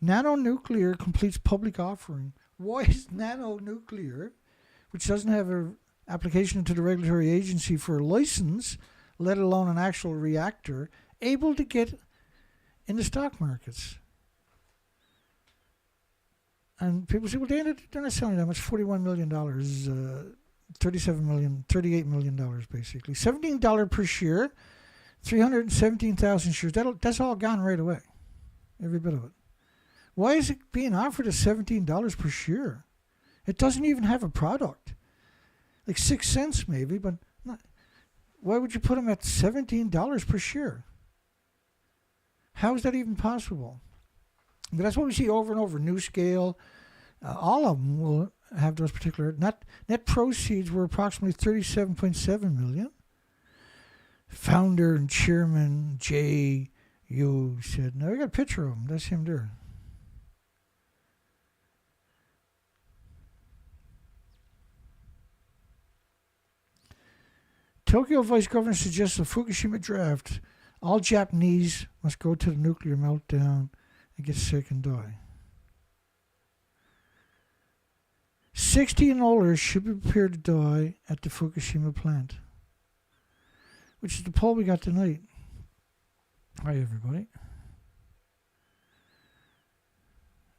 NANO Nuclear completes public offering. Why is NANO Nuclear, which doesn't have an application into the regulatory agency for a license, let alone an actual reactor, able to get in the stock markets? And people say, well, they're not selling that much. $41 million, $38 million basically. $17 per share, 317,000 shares. That's all gone right away. Every bit of it. Why is it being offered at $17 per share? It doesn't even have a product. Like 6 cents maybe, but not. Why would you put them at $17 per share? How is that even possible? But that's what we see over and over. New Scale, all of them will have those particular. Net proceeds were approximately $37.7 million. Founder and chairman Jay Yu said, "No, we got a picture of him. That's him there." Tokyo Vice Governor suggests a Fukushima draft. All Japanese must go to the nuclear meltdown and get sick and die. 60 and older should be prepared to die at the Fukushima plant, which is the poll we got tonight. Hi, everybody.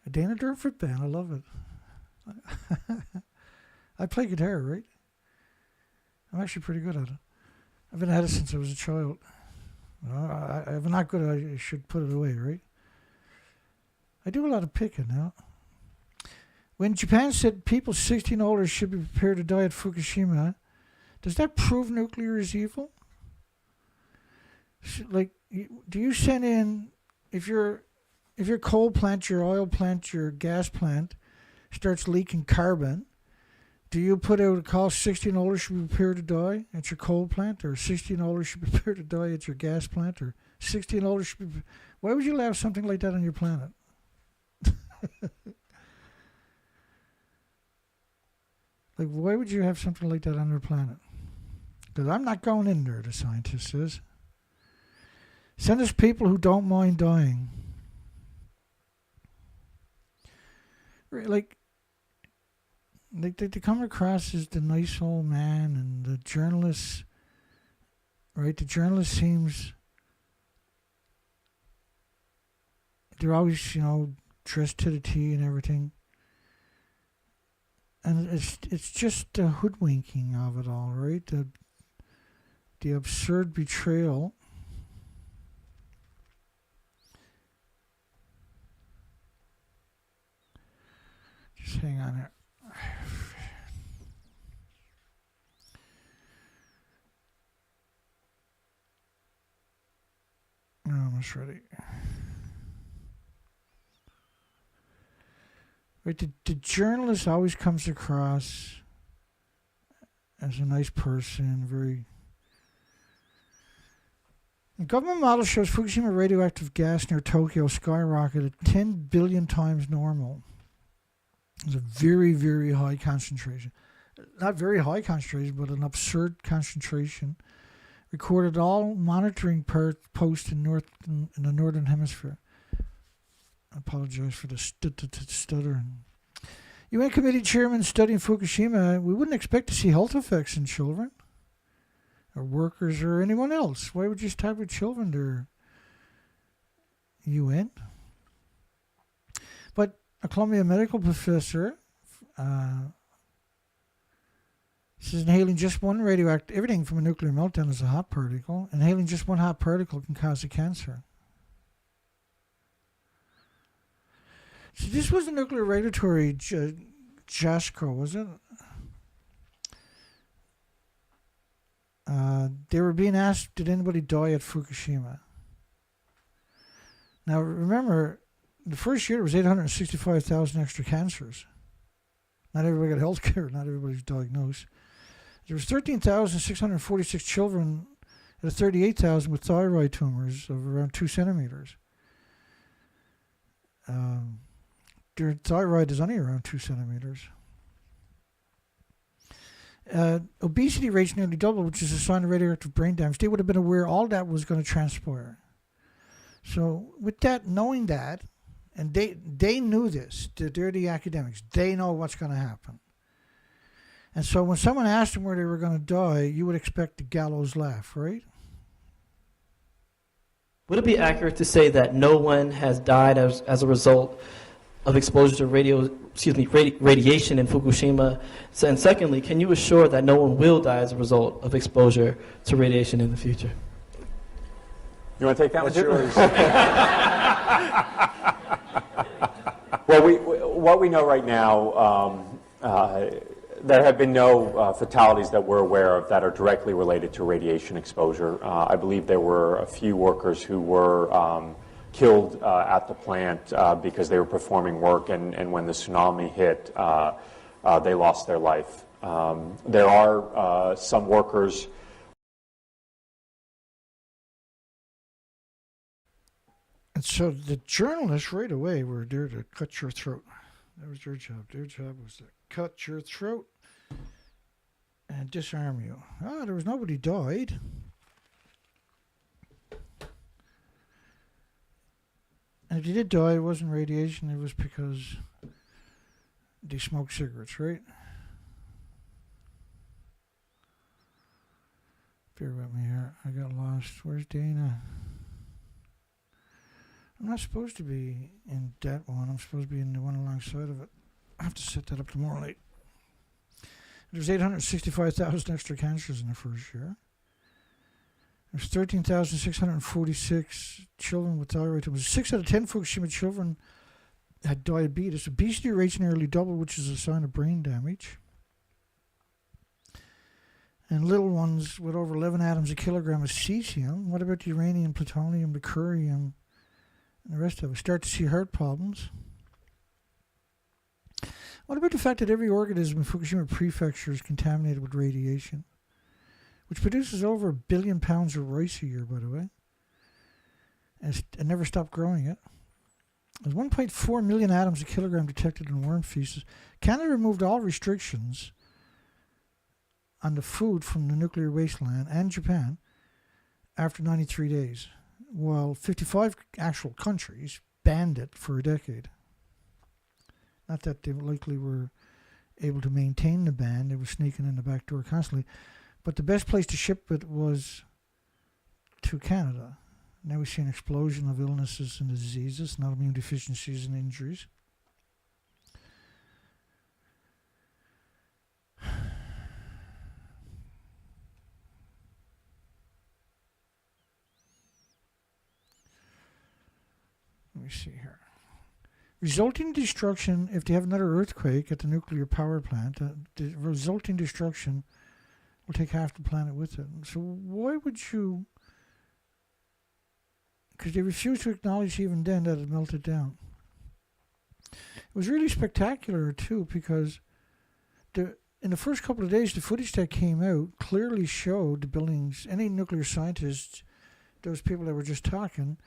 A Dana Durnford band. I love it. I play guitar, right? I'm actually pretty good at it. I've been at it since I was a child. If I'm not good, I should put it away, right? I do a lot of picking now. When Japan said people 60 and older should be prepared to die at Fukushima, does that prove nuclear is evil? Like, do you send in, if your coal plant, your oil plant, your gas plant starts leaking carbon, do you put out a call 60 and older should be prepared to die at your coal plant, or 60 and older should be prepared to die at your gas plant, or 60 and older should be... Why would you allow something like that on your planet? Like, why would you have something like that on your planet? Because I'm not going in there, the scientist says. Send us people who don't mind dying. Like they come across as the nice old man, and the journalists, right? The journalist seems, they're always, dressed to the T and everything. And it's just the hoodwinking of it all, right? The absurd betrayal. Just hang on here. I'm almost ready. Right, the journalist always comes across as a nice person, very The government model shows Fukushima radioactive gas near Tokyo skyrocketed 10 billion times normal. It's a very, very high concentration. Not very high concentration, but an absurd concentration. Recorded all monitoring posts in the northern hemisphere. I apologize for the stuttering. UN committee chairman studying Fukushima, we wouldn't expect to see health effects in children or workers or anyone else. Why would you start with children there, UN? But a Columbia medical professor says inhaling just one radioactive, everything from a nuclear meltdown is a hot particle. Inhaling just one hot particle can cause a cancer. So this was a nuclear regulatory JASCO, was it? They were being asked, did anybody die at Fukushima? Now remember, the first year there was 865,000 extra cancers. Not everybody got health care, not everybody's diagnosed. There was 13,646 children out of 38,000 with thyroid tumors of around 2 centimeters. Their thyroid is only around 2 centimeters. Obesity rates nearly doubled, which is a sign of radioactive brain damage. They would have been aware all that was going to transpire. So with that, knowing that, and they knew this, they're the academics, they know what's going to happen. And so when someone asked them where they were going to die, you would expect the gallows laugh, right? Would it be accurate to say that no one has died as a result of exposure to radiation in Fukushima? So, and secondly, can you assure that no one will die as a result of exposure to radiation in the future? You want to take that one, yours? Well, what we know right now, there have been no fatalities that we're aware of that are directly related to radiation exposure. I believe there were a few workers who were killed at the plant because they were performing work, and when the tsunami hit, they lost their life. There are some workers. And so the journalists right away were there to cut your throat. That was their job. Their job was to cut your throat and disarm you. There was nobody died. And if you did die, it wasn't radiation. It was because they smoked cigarettes, right? Bear with me here. I got lost. Where's Dana? I'm not supposed to be in that one. I'm supposed to be in the one alongside of it. I have to set that up tomorrow night. There's 865,000 extra cancers in the first year. There's 13,646 children with thyroid tumors. 6 out of 10 Fukushima children had diabetes. Obesity rates nearly double, which is a sign of brain damage. And little ones with over 11 atoms a kilogram of cesium. What about the uranium, plutonium, mercurium, and the rest of it? Start to see heart problems. What about the fact that every organism in Fukushima Prefecture is contaminated with radiation, which produces over 1 billion pounds of rice a year, by the way, and never stopped growing it? There's 1.4 million atoms a kilogram detected in worm feces. Canada removed all restrictions on the food from the nuclear wasteland, and Japan, after 93 days, while 55 actual countries banned it for a decade. Not that they likely were able to maintain the ban, they were sneaking in the back door constantly, but the best place to ship it was to Canada. Now we see an explosion of illnesses and diseases, not immune deficiencies and injuries. Let me see here. Resulting destruction, if they have another earthquake at the nuclear power plant, the resulting destruction will take half the planet with it. So why would you... Because they refused to acknowledge even then that it melted down. It was really spectacular too, because in the first couple of days, the footage that came out clearly showed the buildings. Any nuclear scientist those people that were just talking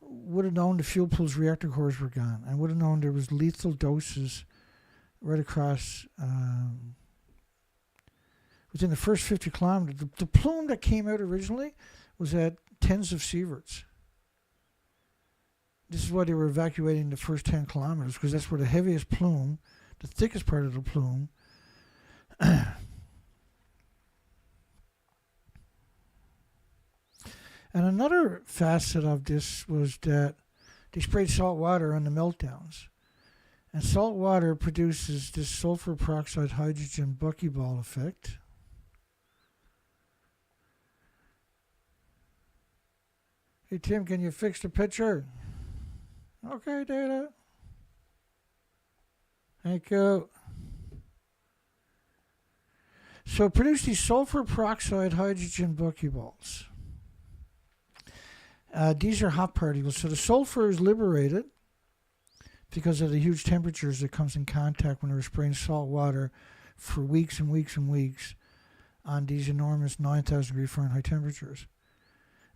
would have known the fuel pool's reactor cores were gone, and would have known there was lethal doses right across within the first 50 kilometers. The plume that came out originally was at tens of Sieverts. This is why they were evacuating the first 10 kilometers, because that's where the heaviest plume, the thickest part of the plume, and another facet of this was that they sprayed salt water on the meltdowns. And salt water produces this sulfur peroxide hydrogen buckyball effect. Hey Tim, can you fix the picture? Okay, Data. Thank you. So produce these sulfur peroxide hydrogen buckyballs. These are hot particles. So the sulfur is liberated because of the huge temperatures that comes in contact when they're spraying salt water for weeks and weeks and weeks on these enormous 9,000 degree Fahrenheit temperatures.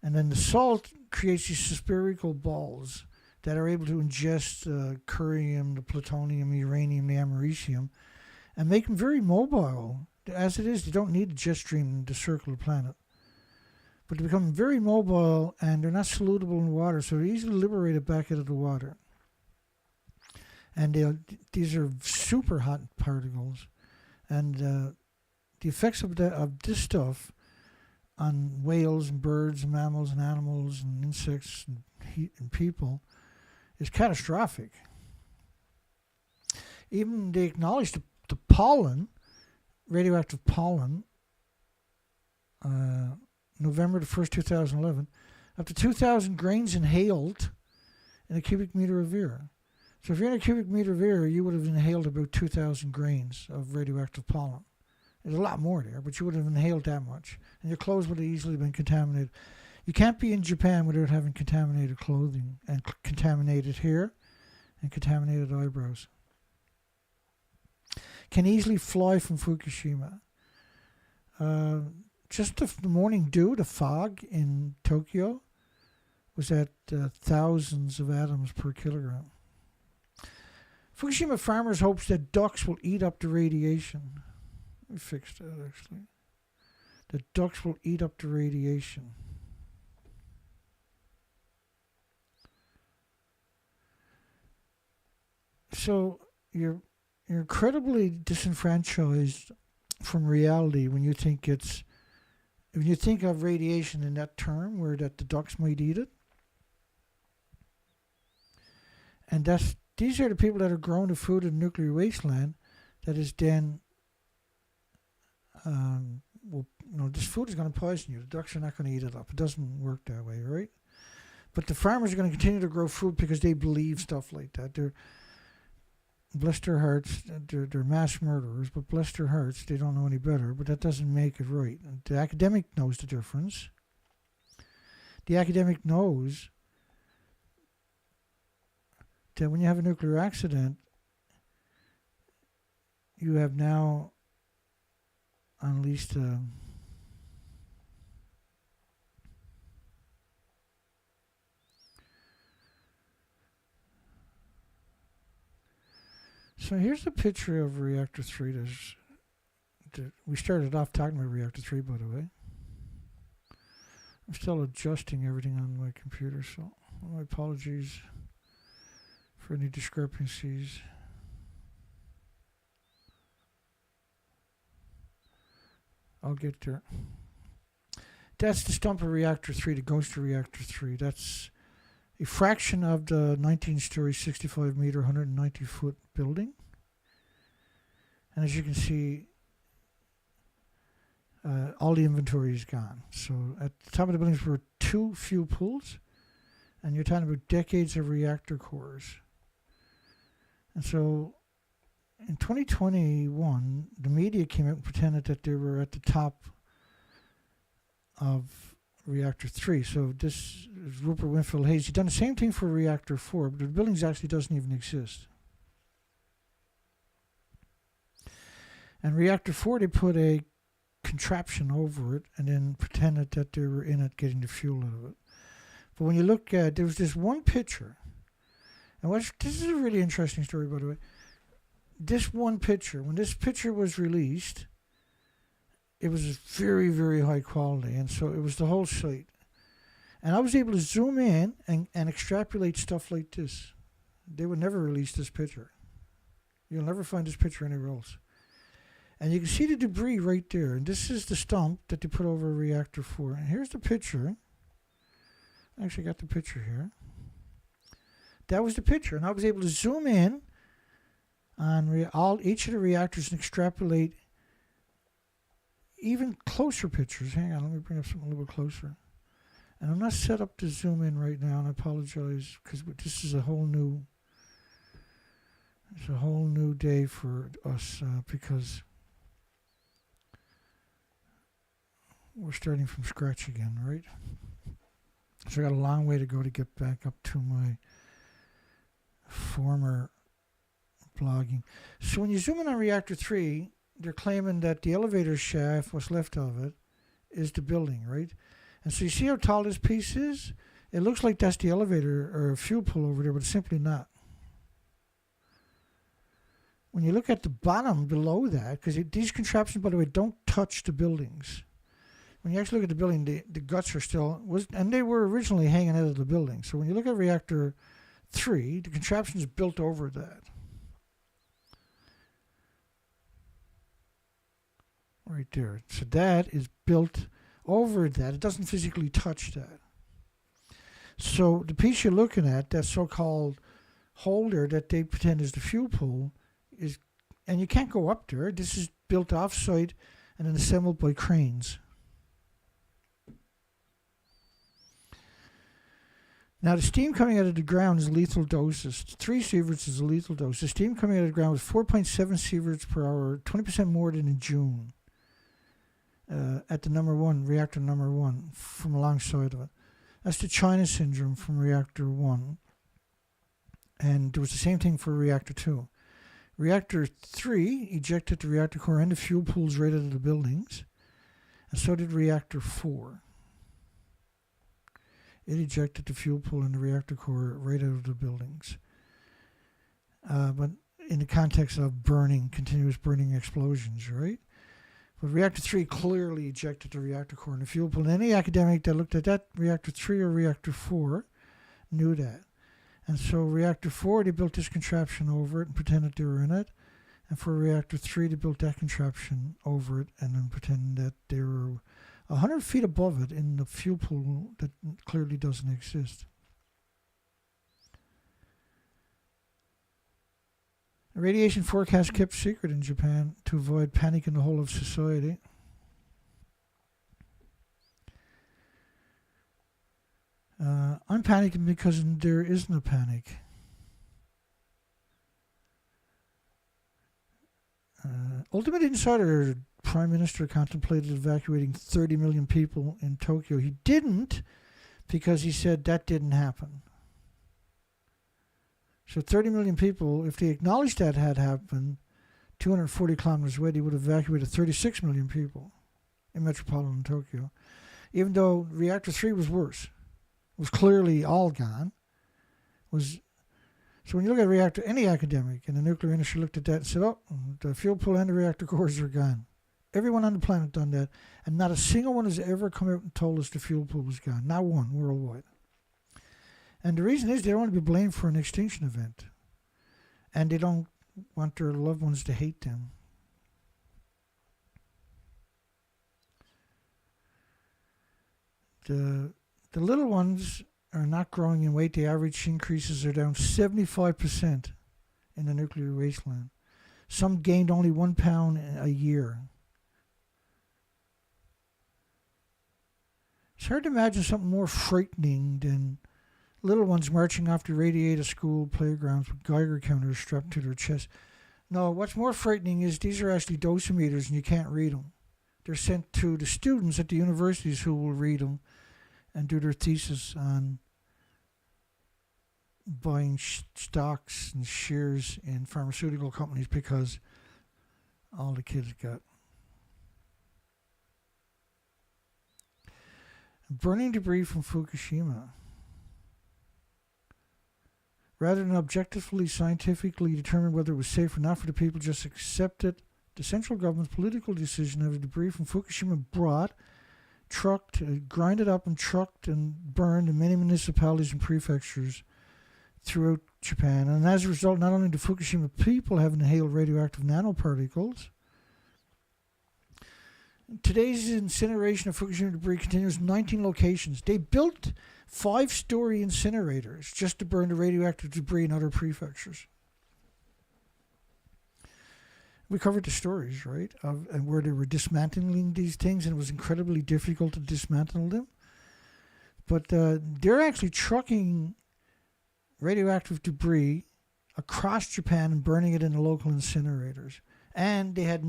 And then the salt creates these spherical balls that are able to ingest the curium, the plutonium, the uranium, the americium, and make them very mobile. As it is, they don't need a jet stream to circle the planet. But they become very mobile, and they're not solutable in water, so they're easily liberated back out of the water. And these are super hot particles. And the effects of this stuff on whales and birds and mammals and animals and insects and heat and people is catastrophic. Even they acknowledge the pollen, radioactive pollen, November the 1st, 2011, up to 2,000 grains inhaled in a cubic meter of air. So if you're in a cubic meter of air, you would have inhaled about 2,000 grains of radioactive pollen. There's a lot more there, but you would have inhaled that much. And your clothes would have easily been contaminated. You can't be in Japan without having contaminated clothing and contaminated hair and contaminated eyebrows. Can easily fly from Fukushima. Just the morning dew, the fog in Tokyo, was at thousands of atoms per kilogram. Fukushima farmers hopes that ducks will eat up the radiation. We fixed that actually. The ducks will eat up the radiation. So you're incredibly disenfranchised from reality when you think of radiation in that term, where that the ducks might eat it. And these are the people that are growing the food in nuclear wasteland that is then, this food is going to poison you. The ducks are not going to eat it up. It doesn't work that way, right? But the farmers are going to continue to grow food because they believe stuff like that. Bless their hearts, they're mass murderers, but bless their hearts, they don't know any better, but that doesn't make it right. The academic knows the difference. The academic knows that when you have a nuclear accident, you have now unleashed So here's a picture of Reactor 3. We started off talking about Reactor 3, by the way. I'm still adjusting everything on my computer, so my apologies for any discrepancies. I'll get there. That's the stump of Reactor 3, the ghost of Reactor 3. That's a fraction of the 19-story, 65-meter, 190-foot building. And as you can see, all the inventory is gone. So at the top of the buildings were 2 fuel pools, and you're talking about decades of reactor cores. And so in 2021, the media came out and pretended that they were at the top of Reactor 3. So this is Rupert Winfield Hayes. He's done the same thing for Reactor 4, but the building actually doesn't even exist. And Reactor 4, they put a contraption over it and then pretended that they were in it getting the fuel out of it. But when you look at, there was this one picture, and this is a really interesting story, by the way. This one picture, when this picture was released, it was very, very high quality, and so it was the whole site. And I was able to zoom in and extrapolate stuff like this. They would never release this picture. You'll never find this picture anywhere else. And you can see the debris right there. And this is the stump that they put over reactor 4. And here's the picture. I actually got the picture here. That was the picture. And I was able to zoom in on each of the reactors and extrapolate even closer pictures. Hang on, let me bring up something a little bit closer. And I'm not set up to zoom in right now, and I apologize, because this is a whole new day for us, because we're starting from scratch again, right? So I got a long way to go to get back up to my former blogging. So when you zoom in on reactor 3, they're claiming that the elevator shaft, what's left of it, is the building, right? And so you see how tall this piece is? It looks like that's the elevator or a fuel pool over there, but it's simply not. When you look at the bottom below that, because these contraptions, by the way, don't touch the buildings. When you actually look at the building, the guts are still, and they were originally hanging out of the building. So when you look at reactor 3, the contraption is built over that. Right there. So that is built over that. It doesn't physically touch that. So the piece you're looking at, that so-called holder that they pretend is the fuel pool, is, and you can't go up there. This is built off-site and then assembled by cranes. Now the steam coming out of the ground is lethal doses. 3 sieverts is a lethal dose. The steam coming out of the ground was 4.7 sieverts per hour, 20% more than in June. At the reactor number 1, from alongside of it. That's the China syndrome from reactor 1. And there was the same thing for reactor 2. Reactor 3 ejected the reactor core and the fuel pools right out of the buildings. And so did reactor 4. It ejected the fuel pool and the reactor core right out of the buildings. But in the context of continuous burning explosions, right? But reactor 3 clearly ejected the reactor core and the fuel pool. And any academic that looked at that reactor 3 or reactor 4 knew that. And so reactor 4, they built this contraption over it and pretended they were in it. And for reactor 3, they built that contraption over it and then pretended that they were 100 feet above it in the fuel pool that clearly doesn't exist. The radiation forecast kept secret in Japan to avoid panic in the whole of society. I'm panicking because there isn't a panic. Ultimate Insider Prime Minister contemplated evacuating 30 million people in Tokyo. He didn't, because he said that didn't happen. So 30 million people, if they acknowledged that had happened, 240 kilometers away, they would have evacuated 36 million people in metropolitan Tokyo. Even though reactor 3 was worse. It was clearly all gone. So when you look at reactor, any academic in the nuclear industry looked at that and said, oh, the fuel pool and the reactor cores are gone. Everyone on the planet done that, and not a single one has ever come out and told us the fuel pool was gone. Not one worldwide. And the reason is they don't want to be blamed for an extinction event. And they don't want their loved ones to hate them. The little ones are not growing in weight. The average increases are down 75% in the nuclear wasteland. Some gained only 1 pound a year. It's hard to imagine something more frightening than little ones marching off to radiator school playgrounds with Geiger counters strapped to their chest. No, what's more frightening is these are actually dosimeters and you can't read them. They're sent to the students at the universities who will read them and do their thesis on buying stocks and shares in pharmaceutical companies because all the kids got. Burning debris from Fukushima. Rather than objectively, scientifically determine whether it was safe or not for the people, just accepted the central government's political decision of the debris from Fukushima brought, trucked, grinded up and trucked and burned in many municipalities and prefectures throughout Japan. And as a result, not only do Fukushima people have inhaled radioactive nanoparticles, today's incineration of Fukushima debris continues in 19 locations. They built 5-story incinerators just to burn the radioactive debris in other prefectures. We covered the stories, right, and where they were dismantling these things, and it was incredibly difficult to dismantle them. But they're actually trucking radioactive debris across Japan and burning it in the local incinerators. And they had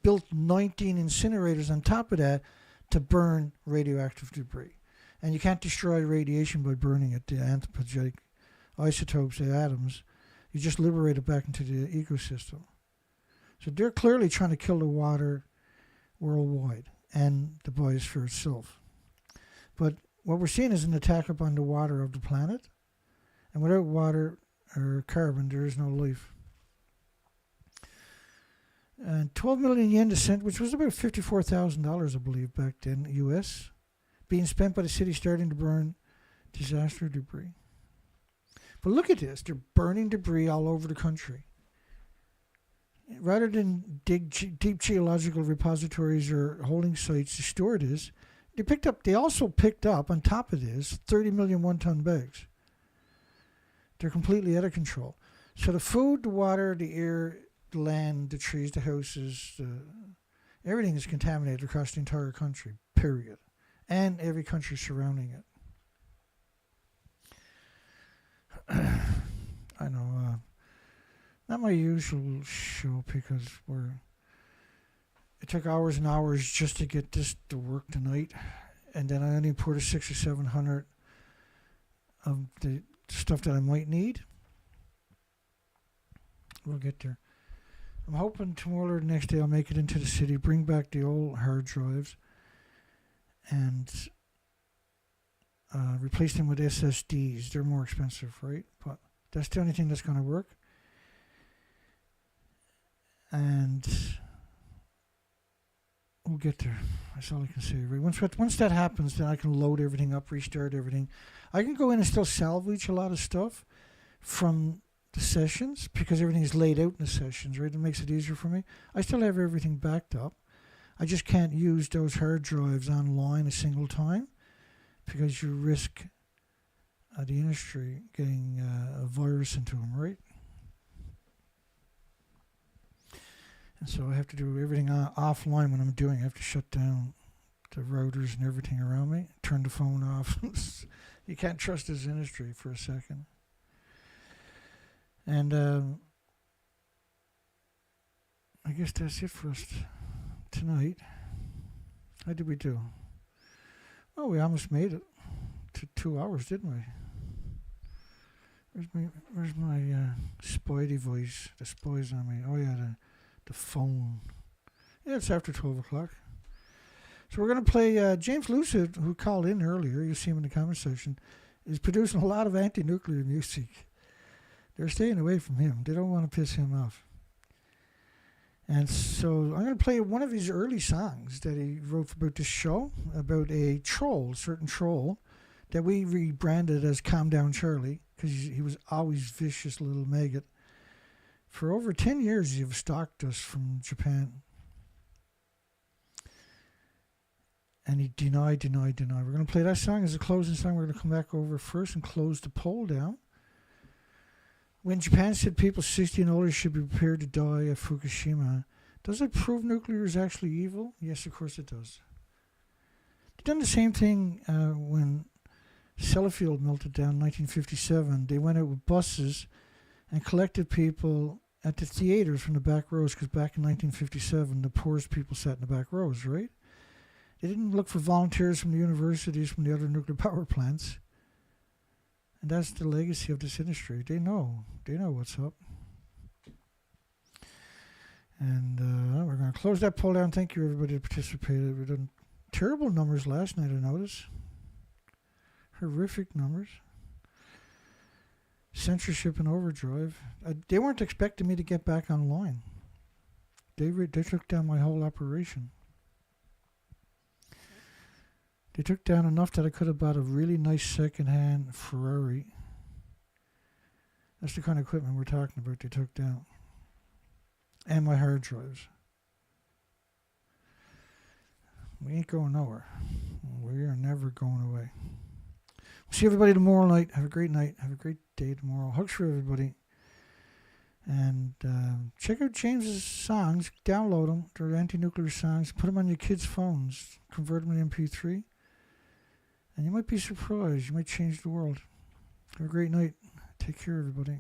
built 19 incinerators on top of that to burn radioactive debris. And you can't destroy radiation by burning it, the anthropogenic isotopes, the atoms. You just liberate it back into the ecosystem. So they're clearly trying to kill the water worldwide and the biosphere itself. But what we're seeing is an attack upon the water of the planet. And without water or carbon, there is no life. And 12 million yen to send, which was about $54,000, I believe, back then, US, being spent by the city starting to burn disaster debris. But look at this. They're burning debris all over the country. Rather than dig deep geological repositories or holding sites to store this, they also picked up, on top of this, 30 million one-ton bags. They're completely out of control. So the food, the water, the air, the land, the trees, the houses, everything is contaminated across the entire country, period. And every country surrounding it. I know, not my usual show because it took hours and hours just to get this to work tonight. And then I only imported 600 or 700 of the stuff that I might need. We'll get there. I'm hoping tomorrow or the next day I'll make it into the city, bring back the old hard drives, and replace them with SSDs. They're more expensive, right? But that's the only thing that's going to work. And we'll get there. That's all I can say. Right? Once that happens, then I can load everything up, restart everything. I can go in and still salvage a lot of stuff from the sessions because everything is laid out in the sessions, right? It makes it easier for me. I still have everything backed up. I just can't use those hard drives online a single time because you risk the industry getting a virus into them, right? And so I have to do everything offline when I'm doing. I have to shut down the routers and everything around me, turn the phone off. You can't trust this industry for a second. And I guess that's it for us tonight. How did we do? Oh, we almost made it to 2 hours, didn't we? Where's my Spidey voice? The spies on me. Oh yeah, the phone. Yeah, it's after 12 o'clock. So we're going to play James Lucid, who called in earlier. You see him in the comment section. Is producing a lot of anti-nuclear music. They're staying away from him. They don't want to piss him off. And so I'm going to play one of his early songs that he wrote about this show, about a troll, certain troll, that we rebranded as Calm Down Charlie, because he was always vicious little maggot. For over 10 years, he have stalked us from Japan. And he denied. We're going to play that song as a closing song. We're going to come back over first and close the poll down. When Japan said people 60 and older should be prepared to die at Fukushima, does it prove nuclear is actually evil? Yes, of course it does. They've done the same thing when Sellafield melted down in 1957. They went out with buses and collected people at the theaters from the back rows, because back in 1957, the poorest people sat in the back rows, right? They didn't look for volunteers from the universities, from the other nuclear power plants. And that's the legacy of this industry. They know what's up. And we're going to close that poll down. Thank you, everybody that participated. We've done terrible numbers last night, I noticed. Horrific numbers. censorship in overdrive. They weren't expecting me to get back online. They took down my whole operation. They took down enough that I could have bought a really nice second-hand Ferrari. That's the kind of equipment we're talking about they took down. And my hard drives. We ain't going nowhere. We are never going away. We'll see everybody tomorrow night. Have a great night. Have a great day tomorrow. Hugs for everybody. And check out James's songs. Download them. They're anti-nuclear songs. Put them on your kids' phones. Convert them to MP3. And you might be surprised. You might change the world. Have a great night. Take care, everybody.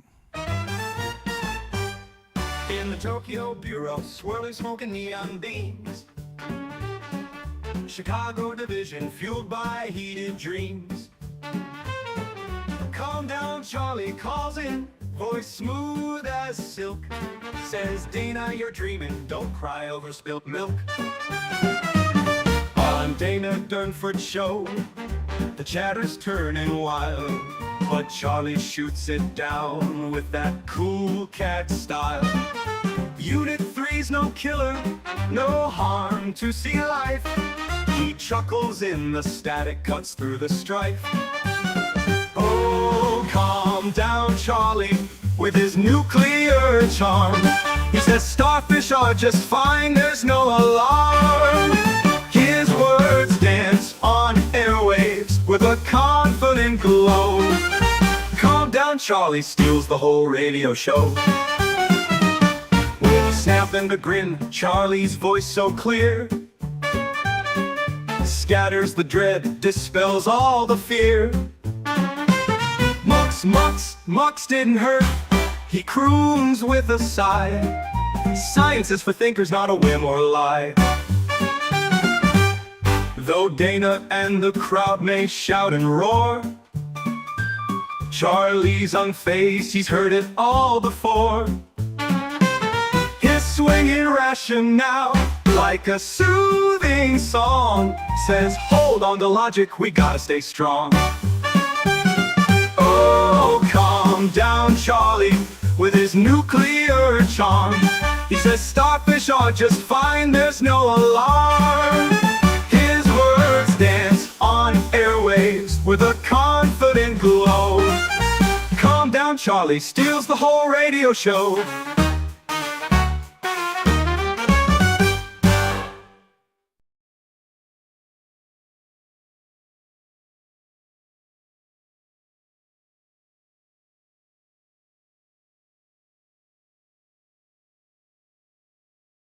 In the Tokyo Bureau, swirling smoke and neon beams. Chicago division, fueled by heated dreams. Calm down, Charlie calls in, voice smooth as silk. Says, Dana, you're dreaming, don't cry over spilt milk. On Dana Durnford show, the chatter's turning wild, but Charlie shoots it down with that cool cat style. Unit 3's no killer, no harm to see life. He chuckles in the static, cuts through the strife. Oh, calm down, Charlie, with his nuclear charm. He says starfish are just fine, there's no alarm. His words dance on airwaves with a confident glow. Calm down, Charlie steals the whole radio show. With a snap and a grin, Charlie's voice so clear scatters the dread, dispels all the fear. Mux didn't hurt, he croons with a sigh. Science is for thinkers, not a whim or lie. Though Dana and the crowd may shout and roar, Charlie's unfazed, he's heard it all before. His swinging rationale, like a soothing song, says, hold on to logic, we gotta stay strong. Oh, calm down, Charlie, with his nuclear charm. He says starfish are just fine, there's no alarm. His words dance on airwaves with a confident glow. Calm down, Charlie steals the whole radio show.